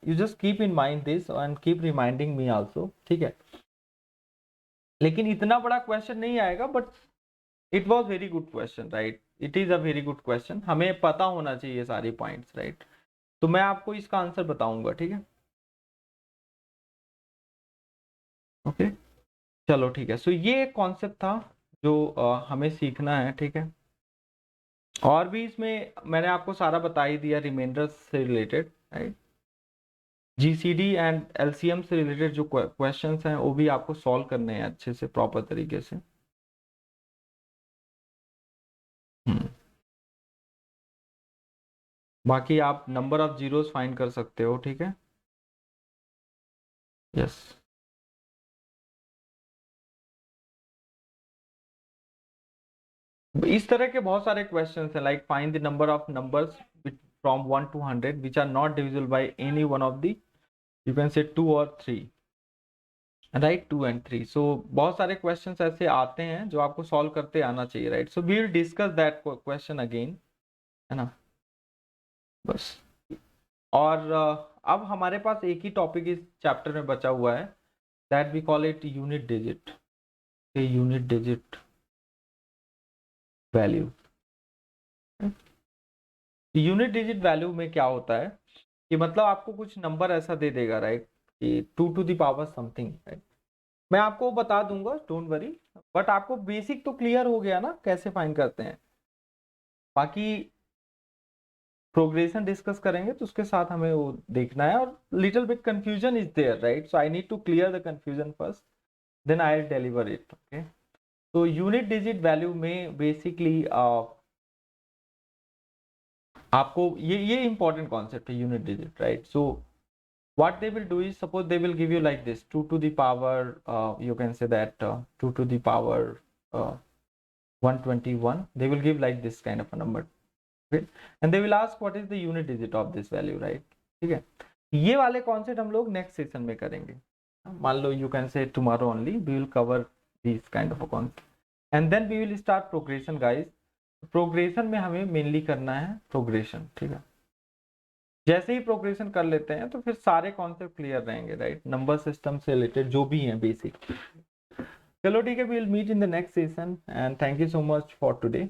you just keep in mind this and keep reminding me also, ठीक है। लेकिन इतना बड़ा क्वेश्चन नहीं आएगा, but it was very good question, right. It is a very good question, हमें पता होना चाहिए सारी पॉइंट्स, राइट। तो मैं आपको इसका आंसर बताऊंगा, ठीक है, ओके। चलो ठीक है। सो ये एक कॉन्सेप्ट था जो हमें सीखना है, ठीक है। और भी इसमें मैंने आपको सारा बता ही दिया रिमाइंडर से related, right. GCD and LCM से रिलेटेड जो क्वेश्चंस हैं वो भी आपको सॉल्व करने हैं अच्छे से, प्रॉपर तरीके से। बाकी आप नंबर ऑफ जीरोस फाइंड कर सकते हो, ठीक है। यस, इस तरह के बहुत सारे क्वेश्चंस हैं, like find the number of numbers from 1 to 100 which are not divisible by any one of the, you can say 2 or 3, right, 2 and 3। सो बहुत सारे क्वेश्चंस ऐसे आते हैं जो आपको सॉल्व करते आना चाहिए, right. So we will discuss that question again, है ना, बस। और अब हमारे पास एक ही टॉपिक इस चैप्टर में बचा हुआ है, that we call it unit digit, unit digit value. Unit digit value में क्या होता है कि मतलब आपको कुछ नंबर ऐसा दे देगा, राइट, कि 2 to the power something, right. मैं आपको बता दूंगा, डोंट वरी, बट आपको बेसिक तो क्लियर हो गया ना कैसे फाइंड करते हैं। बाकी प्रोग्रेशन डिस्कस करेंगे तो उसके साथ हमें वो देखना है, और little bit confusion is there, right. So I need to clear the confusion first, then I will deliver it, okay. तो यूनिट डिजिट वैल्यू में बेसिकली आपको ये इंपॉर्टेंट कॉन्सेप्ट है, unit digit, right. So what they will do is, suppose they will give you like this, 2 to the power, you can say that 2 to the power 121, they will give like this kind of a number, okay? And they will ask what is the unit digit of this value, right? ठीक है, ये वाले concept हम लोग next session में करेंगे। मान लो you can say tomorrow only we will cover this kind of a concept, and then we will start progression guys. Progression में हमें मेनली करना है प्रोग्रेशन, ठीक है। जैसे ही प्रोग्रेशन कर लेते हैं तो फिर सारे कॉन्सेप्ट क्लियर रहेंगे, राइट, नंबर सिस्टम से रिलेटेड जो भी हैं बेसिक। चलो ठीक है, we will meet in the next session, and thank you so much for today.